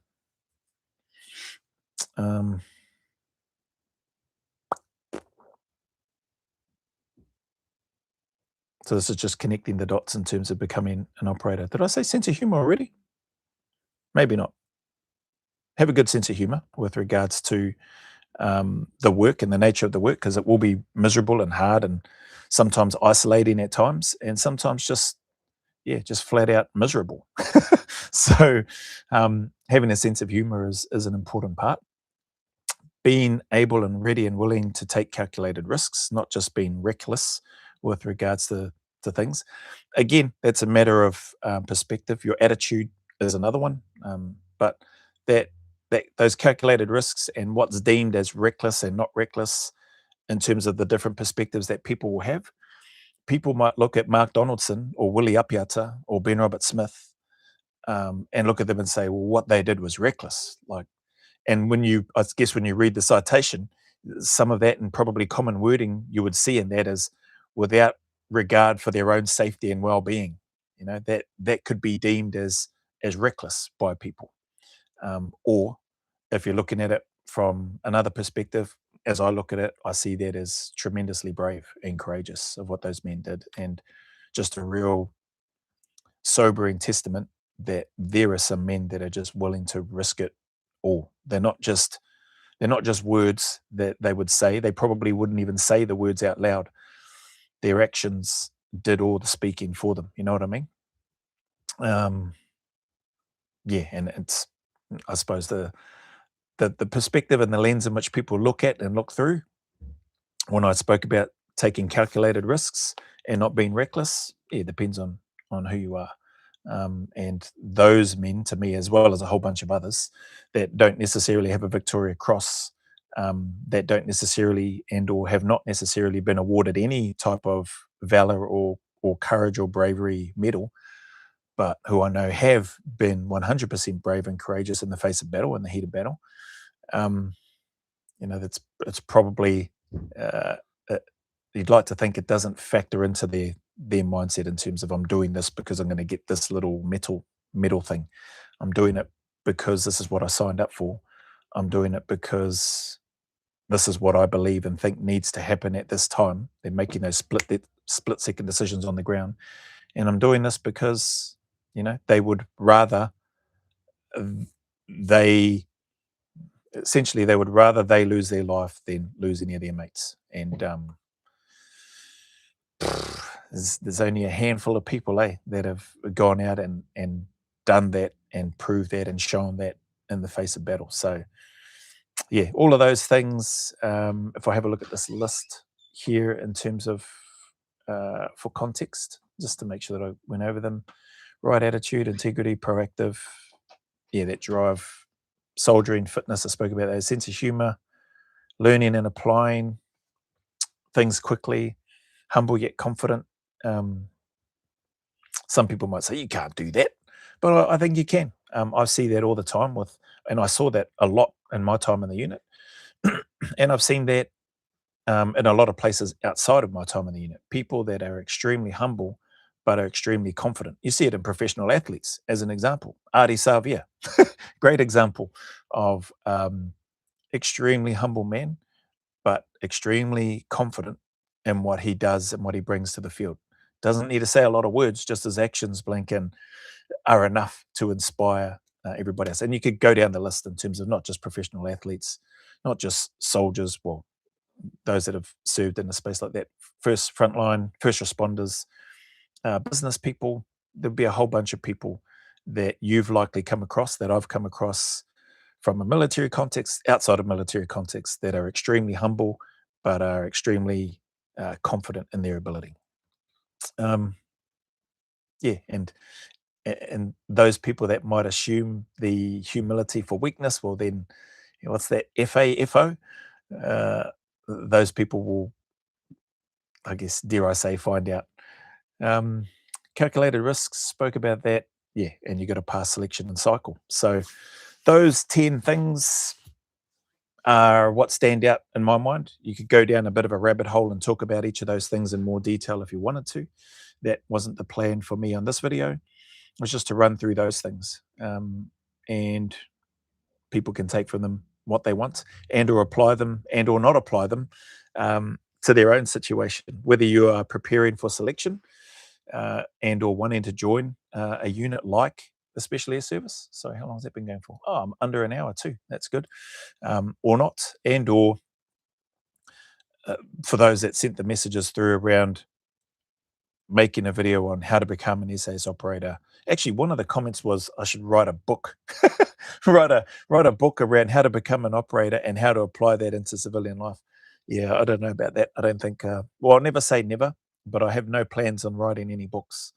So this is just connecting the dots in terms of becoming an operator. Did I say sense of humor already? Maybe not. Have a good sense of humor with regards to the work and the nature of the work, because it will be miserable and hard and sometimes isolating at times, and sometimes just flat out miserable. So having a sense of humor is an important part. Being able and ready and willing to take calculated risks, not just being reckless with regards to things. Again, that's a matter of perspective. Your attitude is another one, but that those calculated risks and what's deemed as reckless and not reckless in terms of the different perspectives that people will have people might look at Mark Donaldson or Willie Apiata or Ben Robert Smith, and look at them and say, well, what they did was reckless. Like, and I guess when you read the citation, some of that and probably common wording you would see in that is without regard for their own safety and well-being. That could be deemed as reckless by people. Or if you're looking at it from another perspective, as I look at it, I see that as tremendously brave and courageous of what those men did, and just a real sobering testament that there are some men that are just willing to risk it all. They're not just words that they would say. They probably wouldn't even say the words out loud. Their actions did all the speaking for them. You know what I mean? Um, yeah, and it's, I suppose, the perspective and the lens in which people look at and look through. When I spoke about taking calculated risks and not being reckless, it depends on who you are. And those men, to me, as well as a whole bunch of others that don't necessarily have a Victoria Cross, that don't necessarily and or have not necessarily been awarded any type of valor or courage or bravery medal, but who I know have been 100% brave and courageous in the face of battle, in the heat of battle. Um, it's probably uh, uh, you'd like to think it doesn't factor into their mindset in terms of I'm doing this because I'm going to get this little medal thing. I'm doing it because this is what I signed up for. I'm doing it because this is what I believe and think needs to happen at this time. They're making those split second decisions on the ground, and I'm doing this because they would rather uh, they they would rather they lose their life than lose any of their mates. And there's only a handful of people, that have gone out and done that and proved that and shown that in the face of battle. So, yeah, all of those things. If I have a look at this list here in terms of for context, just to make sure that I went over them: right attitude, integrity, proactive, that drive, soldiering, fitness. I spoke about that. Sense of humor, learning and applying things quickly, humble yet confident. Um, some people might say you can't do that, but I think you can. I see that all the time and I saw that a lot in my time in the unit, and I've seen that in a lot of places outside of my time in the unit. People that are extremely humble but are extremely confident. You see it in professional athletes, as an example. Artie Savia, great example of extremely humble man, but extremely confident in what he does and what he brings to the field. Doesn't need to say a lot of words, just his actions blink in are enough to inspire everybody else. And you could go down the list in terms of not just professional athletes, not just soldiers, well, those that have served in a space like that, first frontline, first responders, business people. There'll be a whole bunch of people that you've likely come across, that I've come across from a military context, outside of military context, that are extremely humble, but are extremely confident in their ability. Um, yeah, and those people that might assume the humility for weakness, well, then what's that? FAFO? Uh, those people will, I guess, dare I say, find out. Um, calculated risks, spoke about that. Yeah, and you got to pass selection and cycle. So those 10 things are what stand out in my mind. You could go down a bit of a rabbit hole and talk about each of those things in more detail if you wanted to. That wasn't the plan for me on this video. It was just to run through those things, and people can take from them what they want and or apply them and or not apply them to their own situation, whether you are preparing for selection and or wanting to join a unit like the Special Air Service. So how long has that been going for? Oh, I'm under an hour too. That's good. Or not, and or for those that sent the messages through around making a video on how to become an SAS operator. Actually, one of the comments was I should write a book, write a book around how to become an operator and how to apply that into civilian life. Yeah, I don't know about that. I don't think. Well, I'll never say never, but I have no plans on writing any books.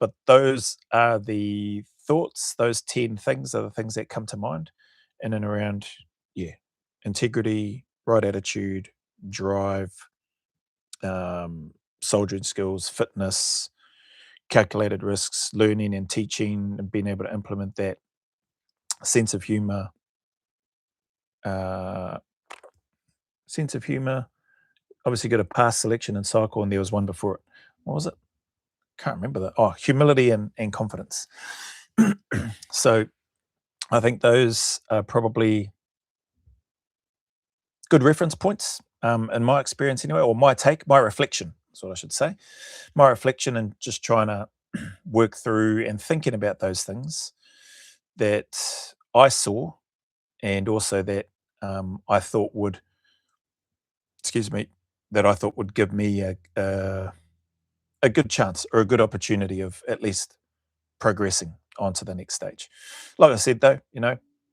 But those are the thoughts. Those 10 things are the things that come to mind, in and around, yeah, integrity, right attitude, drive, soldiering skills, fitness, calculated risks, learning and teaching, and being able to implement that, sense of humor, uh, sense of humor. Obviously, got a past selection and cycle, and there was one before it. What was it? Can't remember that. Oh, humility and confidence. So I think those are probably good reference points, in my experience anyway, or my take, my reflection is what I should say. My reflection and just trying to work through and thinking about those things that I saw, and also that I thought would, excuse me, that I thought would give me a good chance or a good opportunity of at least progressing on to the next stage. Like I said, though,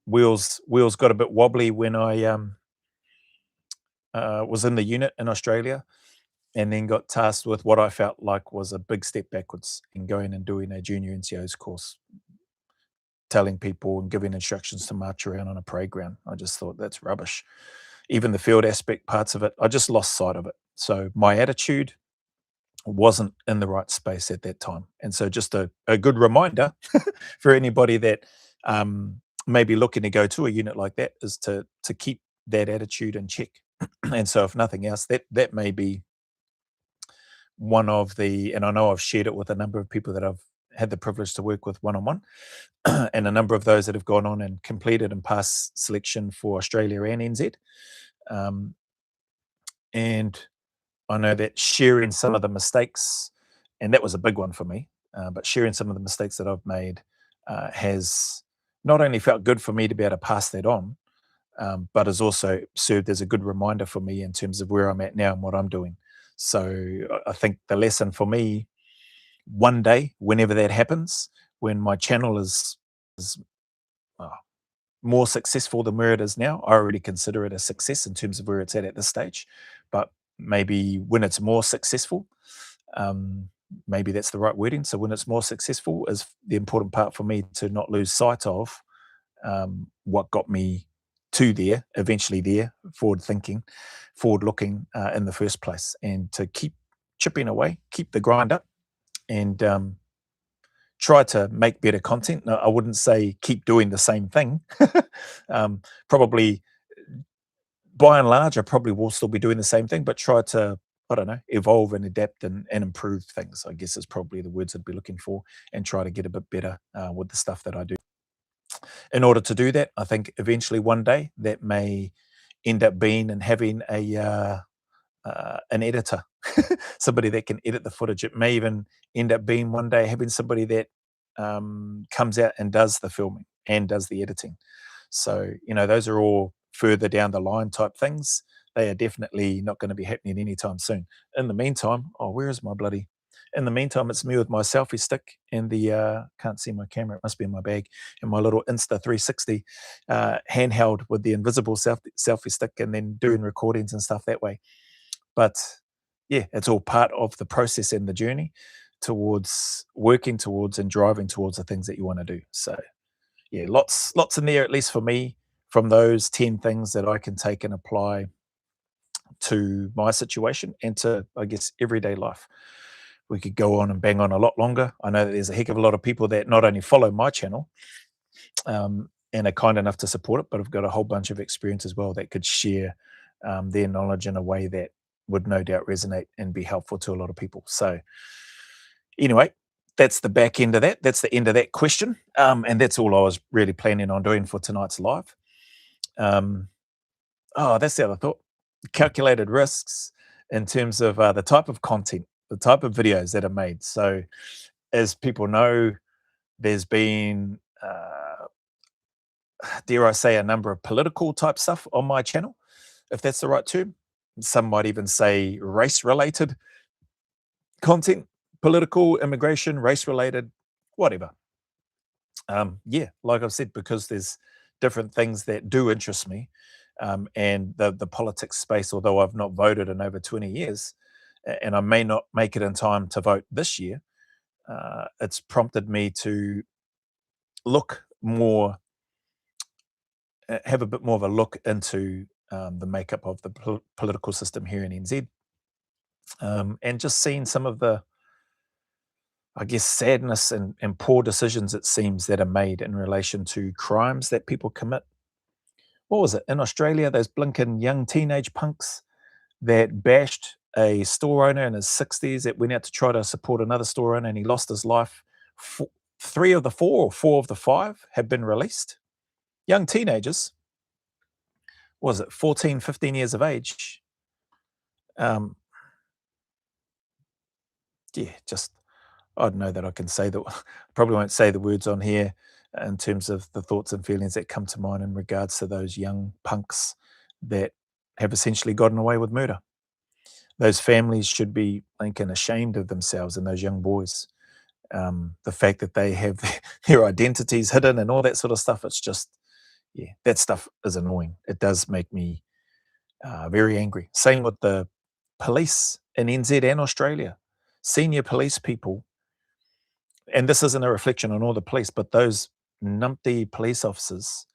wheels got a bit wobbly when I was in the unit in Australia, and then got tasked with what I felt like was a big step backwards in going and doing a junior NCO's course, telling people and giving instructions to march around on a parade ground. I just thought that's rubbish. Even the field aspect parts of it, I just lost sight of it. So my attitude wasn't in the right space at that time. And so just a good reminder for anybody that may be looking to go to a unit like that is to keep that attitude in check. And so if nothing else, that may be one of the, and I know I've shared it with a number of people that I've had the privilege to work with one-on-one, and a number of those that have gone on and completed and passed selection for Australia and NZ. Um, and I know that sharing some of the mistakes, and that was a big one for me, but sharing some of the mistakes that I've made has not only felt good for me to be able to pass that on, but has also served as a good reminder for me in terms of where I'm at now and what I'm doing. So I think the lesson for me, one day, whenever that happens, when my channel is uh, more successful than where it is now, I already consider it a success in terms of where it's at this stage. But maybe when it's more successful, um, maybe that's the right wording. So when it's more successful is the important part for me, to not lose sight of what got me to there, eventually there, forward thinking, forward looking in the first place, and to keep chipping away, keep the grind up, and try to make better content. No, I wouldn't say keep doing the same thing. Probably, by and large, I probably will still be doing the same thing, but try to, I don't know, evolve and adapt and improve things, I guess is probably the words I'd be looking for, and try to get a bit better with the stuff that I do. In order to do that, I think eventually one day that may end up being and having an editor, somebody that can edit the footage. It may even end up being one day having somebody that comes out and does the filming and does the editing. So, those are all further down the line type things. They are definitely not going to be happening anytime soon. In the meantime, oh, where is my bloody? In the meantime, it's me with my selfie stick and the can't see my camera. It must be in my bag, and my little Insta 360 handheld with the invisible selfie stick, and then doing recordings and stuff that way. But yeah, it's all part of the process and the journey towards working towards and driving towards the things that you want to do. So yeah, lots in there, at least for me, from those 10 things that I can take and apply to my situation and to, I guess, everyday life. We could go on and bang on a lot longer. I know that there's a heck of a lot of people that not only follow my channel and are kind enough to support it, but have got a whole bunch of experience as well that could share their knowledge in a way that would no doubt resonate and be helpful to a lot of people. So anyway, that's the back end of that. That's the end of that question. And that's all I was really planning on doing for tonight's live. That's the other thought. Calculated risks in terms of the type of content, the type of videos that are made. So as people know, there's been, dare I say, a number of political type stuff on my channel, if that's the right term. Some might even say race-related content, political, immigration, race-related, whatever. Yeah, like I've said, because there's different things that do interest me, and the politics space, although I've not voted in over 20 years, and I may not make it in time to vote this year, it's prompted me to look more, have a bit more of a look into the makeup of the political system here in NZ, And just seeing some of the, I guess, sadness and poor decisions it seems that are made in relation to crimes that people commit. What was it in Australia? Those blinking young teenage punks that bashed a store owner in his 60s that went out to try to support another store owner and he lost his life. Four, three of the four or four of the five have been released. Young teenagers, what was it, 14, 15 years of age? Um, yeah, just, I don't know that I can say that. Probably won't say the words on here in terms of the thoughts and feelings that come to mind in regards to those young punks that have essentially gotten away with murder. Those families should be thinking ashamed of themselves and those young boys. The fact that they have their identities hidden and all that sort of stuff, it's just, yeah, that stuff is annoying. It does make me very angry. Same with the police in NZ and Australia. Senior police people, and this isn't a reflection on all the police, but those numpty police officers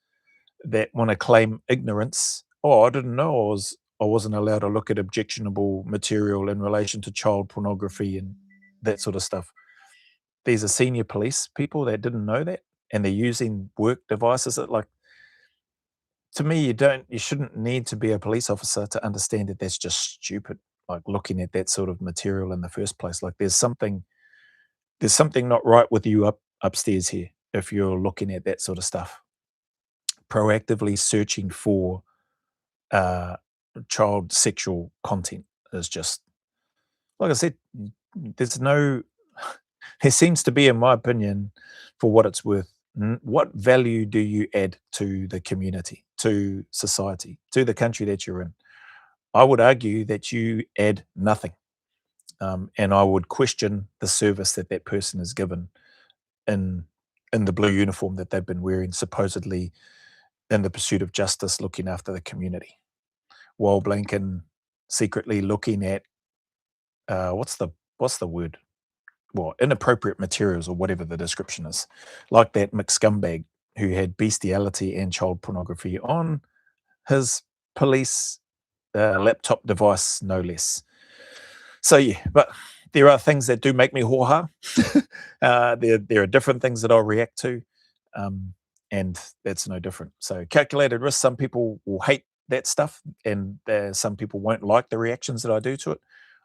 that want to claim ignorance. Oh, I didn't know I wasn't allowed to look at objectionable material in relation to child pornography and that sort of stuff. These are senior police people that didn't know that, and they're using work devices that, like, to me, you shouldn't need to be a police officer to understand that that's just stupid. Like looking at that sort of material in the first place, like there's something not right with you upstairs here if you're looking at that sort of stuff. Proactively searching for uh, child sexual content is just, like I said, there's no, there seems to be, in my opinion, for what it's worth, what value do you add to the community, to society, to the country that you're in? I would argue that you add nothing. And I would question the service that that person is given in in the blue uniform that they've been wearing, supposedly in the pursuit of justice, looking after the community, while Blinken secretly looking at what's the word? Well, inappropriate materials or whatever the description is, like that McScumbag who had bestiality and child pornography on his police laptop device, no less. So yeah, but there are things that do make me haw there are different things that I'll react to, um, and that's no different. So calculated risk. Some people will hate that stuff, and some people won't like the reactions that I do to it.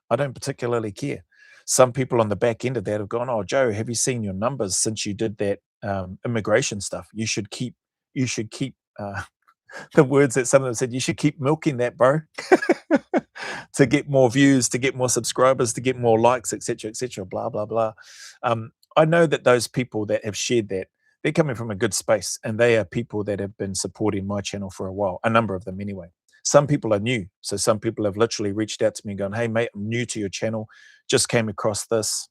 I don't particularly care. Some people on the back end of that have gone, "Oh, Joe, have you seen your numbers since you did that immigration stuff? You should keep." The words that some of them said, you should keep milking that, bro, to get more views, to get more subscribers, to get more likes, etc., blah, blah, blah. I know that those people that have shared that, they're coming from a good space, and they are people that have been supporting my channel for a while, a number of them anyway. Some people are new. So some people have literally reached out to me and gone, hey, mate, I'm new to your channel, just came across this,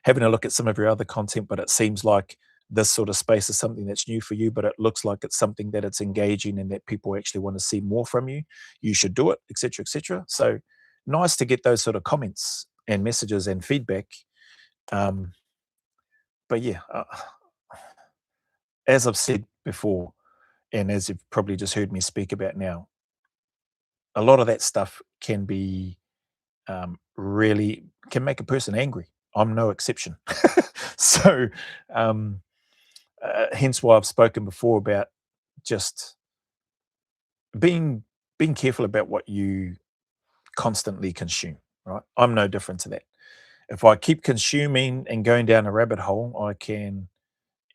having a look at some of your other content, but it seems like this sort of space is something that's new for you, but it looks like it's something that it's engaging and that people actually want to see more from you. You should do it, etc., etc. So nice to get those sort of comments and messages and feedback. Um, but yeah, as I've said before, and as you've probably just heard me speak about now, a lot of that stuff can be really can make a person angry. I'm no exception. So um, hence why I've spoken before about just being being careful about what you constantly consume, right? I'm no different to that. If I keep consuming and going down a rabbit hole, I can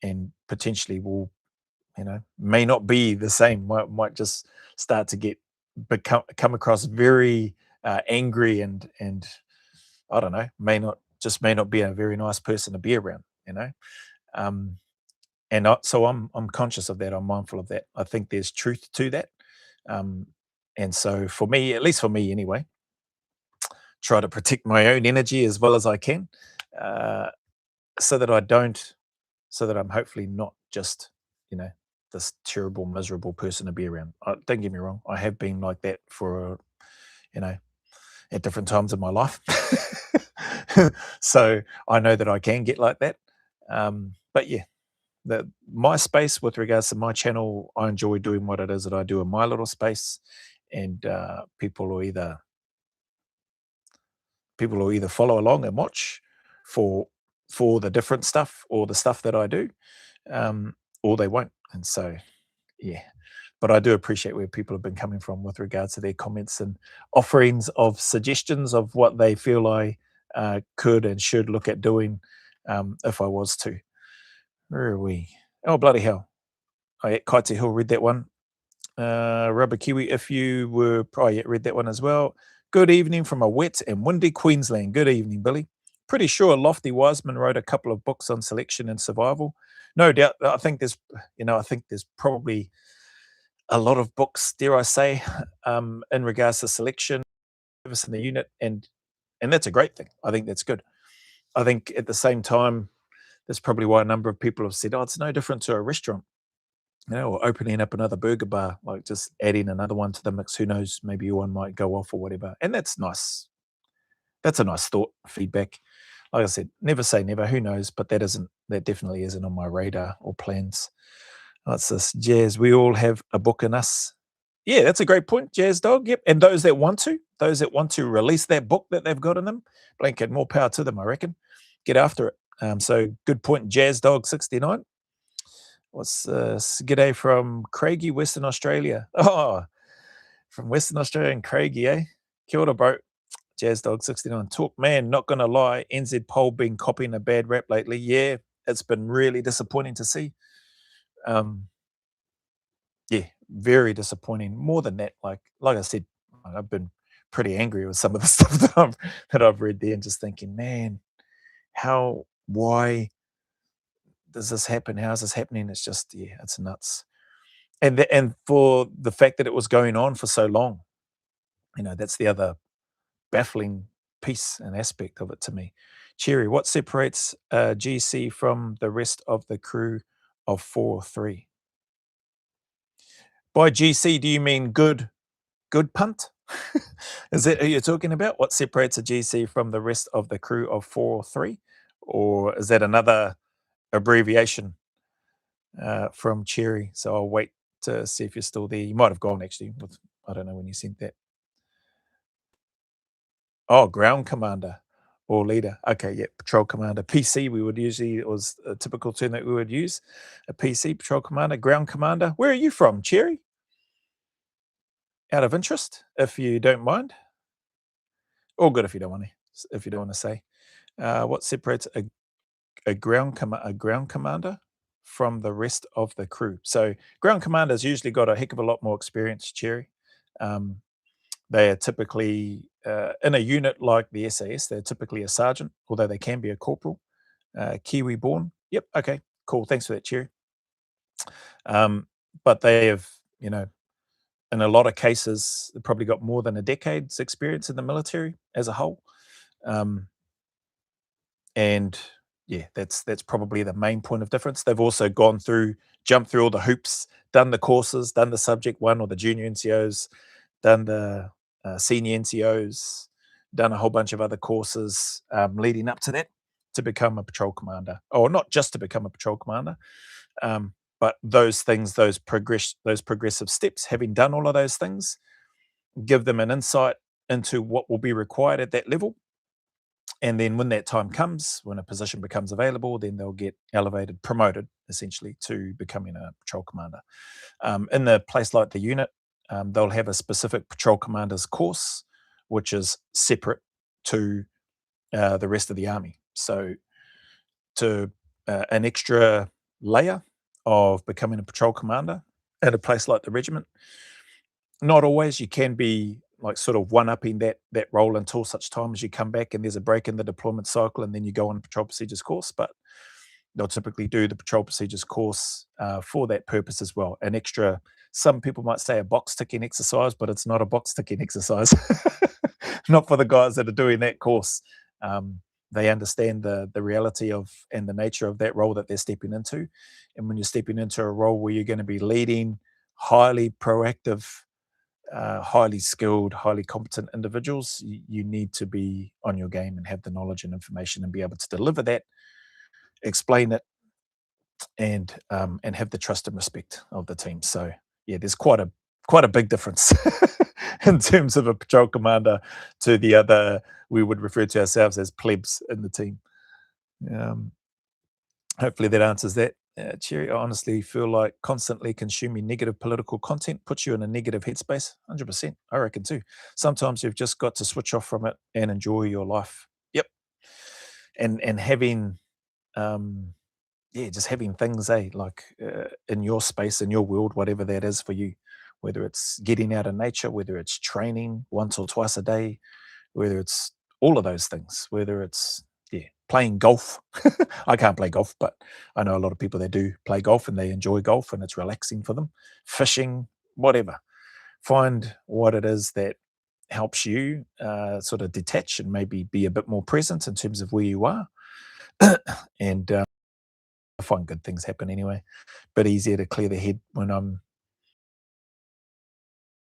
and potentially will, may not be the same. Might just start to come across very angry and I don't know, may not be a very nice person to be around, Um, and so I'm conscious of that. I'm mindful of that. I think there's truth to that. Um, and so for me, at least for me anyway, try to protect my own energy as well as I can, uh, so that I don't, so that I'm hopefully not just, you know, this terrible, miserable person to be around. Don't get me wrong, I have been like that for, you know, at different times in my life. So I know that I can get like that. But yeah, my space with regards to my channel, I enjoy doing what it is that I do in my little space, and people will either, people will either follow along and watch for for the different stuff or the stuff that I do, um, or they won't. And so, yeah. But I do appreciate where people have been coming from with regards to their comments and offerings of suggestions of what they feel I could and should look at doing if I was to. Where are we? Oh, bloody hell. Oh, yeah, Kaite Hill read that one. Rubber Kiwi, if you were, oh, yeah, read that one as well. Good evening from a wet and windy Queensland. Good evening, Billy. Pretty sure Lofty Wiseman wrote a couple of books on selection and survival. No doubt. I think there's probably a lot of books, dare I say, in regards to selection, service in the unit, and that's a great thing. I think that's good. I think at the same time, that's probably why a number of people have said, "Oh, it's no different to a restaurant." Or opening up another burger bar, like just adding another one to the mix. Who knows? Maybe one might go off or whatever. And that's nice. That's a nice thought, feedback. Like I said, never say never. Who knows? But that definitely isn't on my radar or plans. What's this? Jazz, we all have a book in us. Yeah, that's a great point, Jazz Dog. Yep. And those that want to release that book that they've got in them, blanket, more power to them, I reckon. Get after it. So good point, Jazz Dog 69. What's G'day from Craigie, Western Australia. Oh, from Western Australia and Craigie, eh? Kia ora, bro. Jazz Dog 69. Talk, man, not gonna lie, NZ Pole been copying a bad rap lately. Yeah, it's been really disappointing to see. Um, yeah, very disappointing. More than that, like I said, I've been pretty angry with some of the stuff that I've read there and just thinking, man, why does this happen? How is this happening? It's just, yeah, it's nuts. And for the fact that it was going on for so long, that's the other baffling piece and aspect of it to me. Cherry, what separates GC from the rest of the crew of 4-3? By GC, do you mean good punt? Is that who you're talking about? What separates a GC from the rest of the crew of 4-3? Or is that another abbreviation from Cherry? So I'll wait to see if you're still there. You might have gone actually. I don't know when you sent that. Oh, ground commander or leader. Okay, yeah, patrol commander. PC, it was a typical term that we would use. A PC, patrol commander, ground commander. Where are you from, Cherry? Out of interest, if you don't mind. All good if you don't want to say. What separates a ground commander from the rest of the crew? So ground commanders usually got a heck of a lot more experience, Cherry. Um, They are typically in a unit like the SAS. They're typically a sergeant, although they can be a corporal. Kiwi born. Yep. Okay. Cool. Thanks for that, Cherry. But they have, in a lot of cases, they've probably got more than a decade's experience in the military as a whole. Um, and yeah, that's probably the main point of difference. They've also jumped through all the hoops, done the courses, done the subject one or the junior NCOs, done the senior NCOs, done a whole bunch of other courses leading up to that to become a patrol commander, or not just to become a patrol commander, but those things, those progressive steps, having done all of those things, give them an insight into what will be required at that level. And then when that time comes, when a position becomes available, then they'll get elevated, promoted essentially to becoming a patrol commander. In the place like the unit, they'll have a specific patrol commander's course, which is separate to the rest of the army. So, to an extra layer of becoming a patrol commander at a place like the regiment, not always. You can be like sort of one-upping that role until such time as you come back and there's a break in the deployment cycle, and then you go on a patrol procedures course. But they'll typically do the patrol procedures course for that purpose as well. An extra, some people might say a box ticking exercise, but it's not a box ticking exercise. Not for the guys that are doing that course. They understand the reality of and the nature of that role that they're stepping into. And when you're stepping into a role where you're going to be leading highly proactive, highly skilled, highly competent individuals, you need to be on your game and have the knowledge and information and be able to deliver that, explain it, and have the trust and respect of the team. So yeah, there's quite a big difference in terms of a patrol commander to the other, we would refer to ourselves as plebs in the team. Um, Hopefully that answers that. Cherry, I honestly feel like constantly consuming negative political content puts you in a negative headspace. 100%. I reckon too. Sometimes you've just got to switch off from it and enjoy your life. Yep. And having, um, yeah, just having things, like in your space, in your world, whatever that is for you, whether it's getting out of nature, whether it's training once or twice a day, whether it's all of those things, whether it's, yeah, playing golf. I can't play golf, but I know a lot of people that do play golf and they enjoy golf and it's relaxing for them. Fishing, whatever. Find what it is that helps you sort of detach and maybe be a bit more present in terms of where you are. And I find good things happen anyway. Bit easier to clear the head when I'm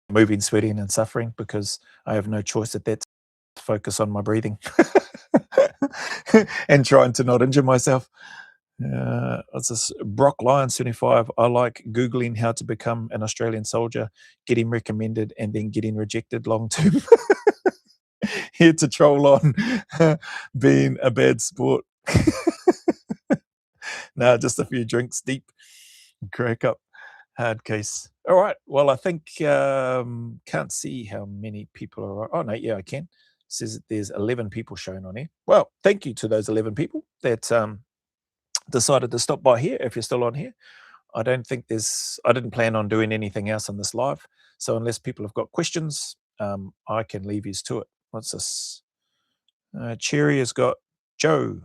moving, sweating, and suffering because I have no choice at that to focus on my breathing and trying to not injure myself. What's this? Brock Lion 75. I like Googling how to become an Australian soldier, getting recommended, and then getting rejected long term. Here to troll on being a bad sport. No, just a few drinks deep. Crack up. Hard case. All right. Well, I think can't see how many people are. Oh no, yeah, I can. It says that there's 11 people shown on here. Well, thank you to those 11 people that decided to stop by here. If you're still on here, I don't think I didn't plan on doing anything else on this live. So unless people have got questions, I can leave you to it. What's this? Cherry has got Joe.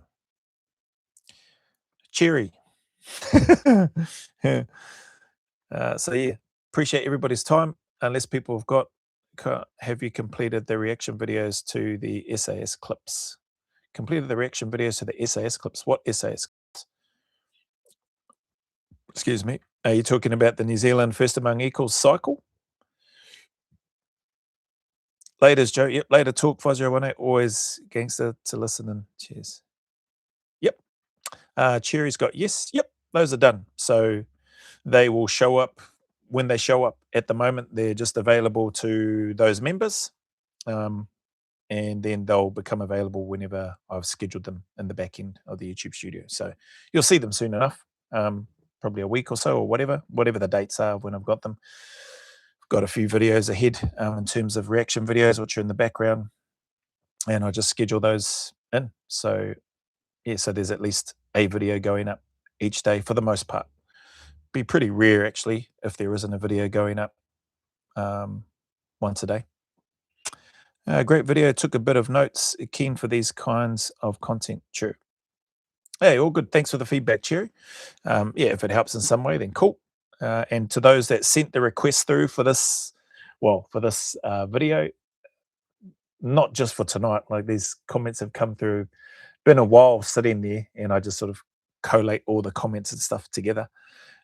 Cherry. Yeah. So yeah, appreciate everybody's time. Unless people have you completed the reaction videos to the SAS clips? Completed the reaction videos to the SAS clips. What SAS? Excuse me. Are you talking about the New Zealand First Among Equals cycle? Later's Joe. Yep. Later talk 5018. Always gangster to listen and cheers. Yep. Cherry's got yes. Yep. Those are done. So they will show up when they show up. At the moment, they're just available to those members. And then they'll become available whenever I've scheduled them in the back end of the YouTube studio. So you'll see them soon enough, probably a week or so or whatever the dates are when I've got them. I've got a few videos ahead in terms of reaction videos, which are in the background, and I just schedule those in. So yeah, so there's at least a video going up each day for the most part. Be pretty rare actually if there isn't a video going up once a day. Great video. Took a bit of notes. Keen for these kinds of content. True. Hey, all good. Thanks for the feedback, Cherry. Yeah, if it helps in some way, then cool. And to those that sent the request through for this, video, not just for tonight. Like these comments have come through. Been a while sitting there, and I just sort of collate all the comments and stuff together,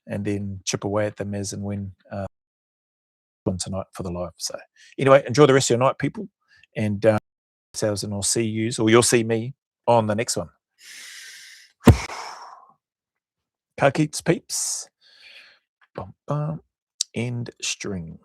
and then chip away at them as and when on tonight for the live. So anyway, enjoy the rest of your night, people, and yourselves, and I'll see you, or you'll see me on the next one. Car keeps peeps. Bum, bum. End stream.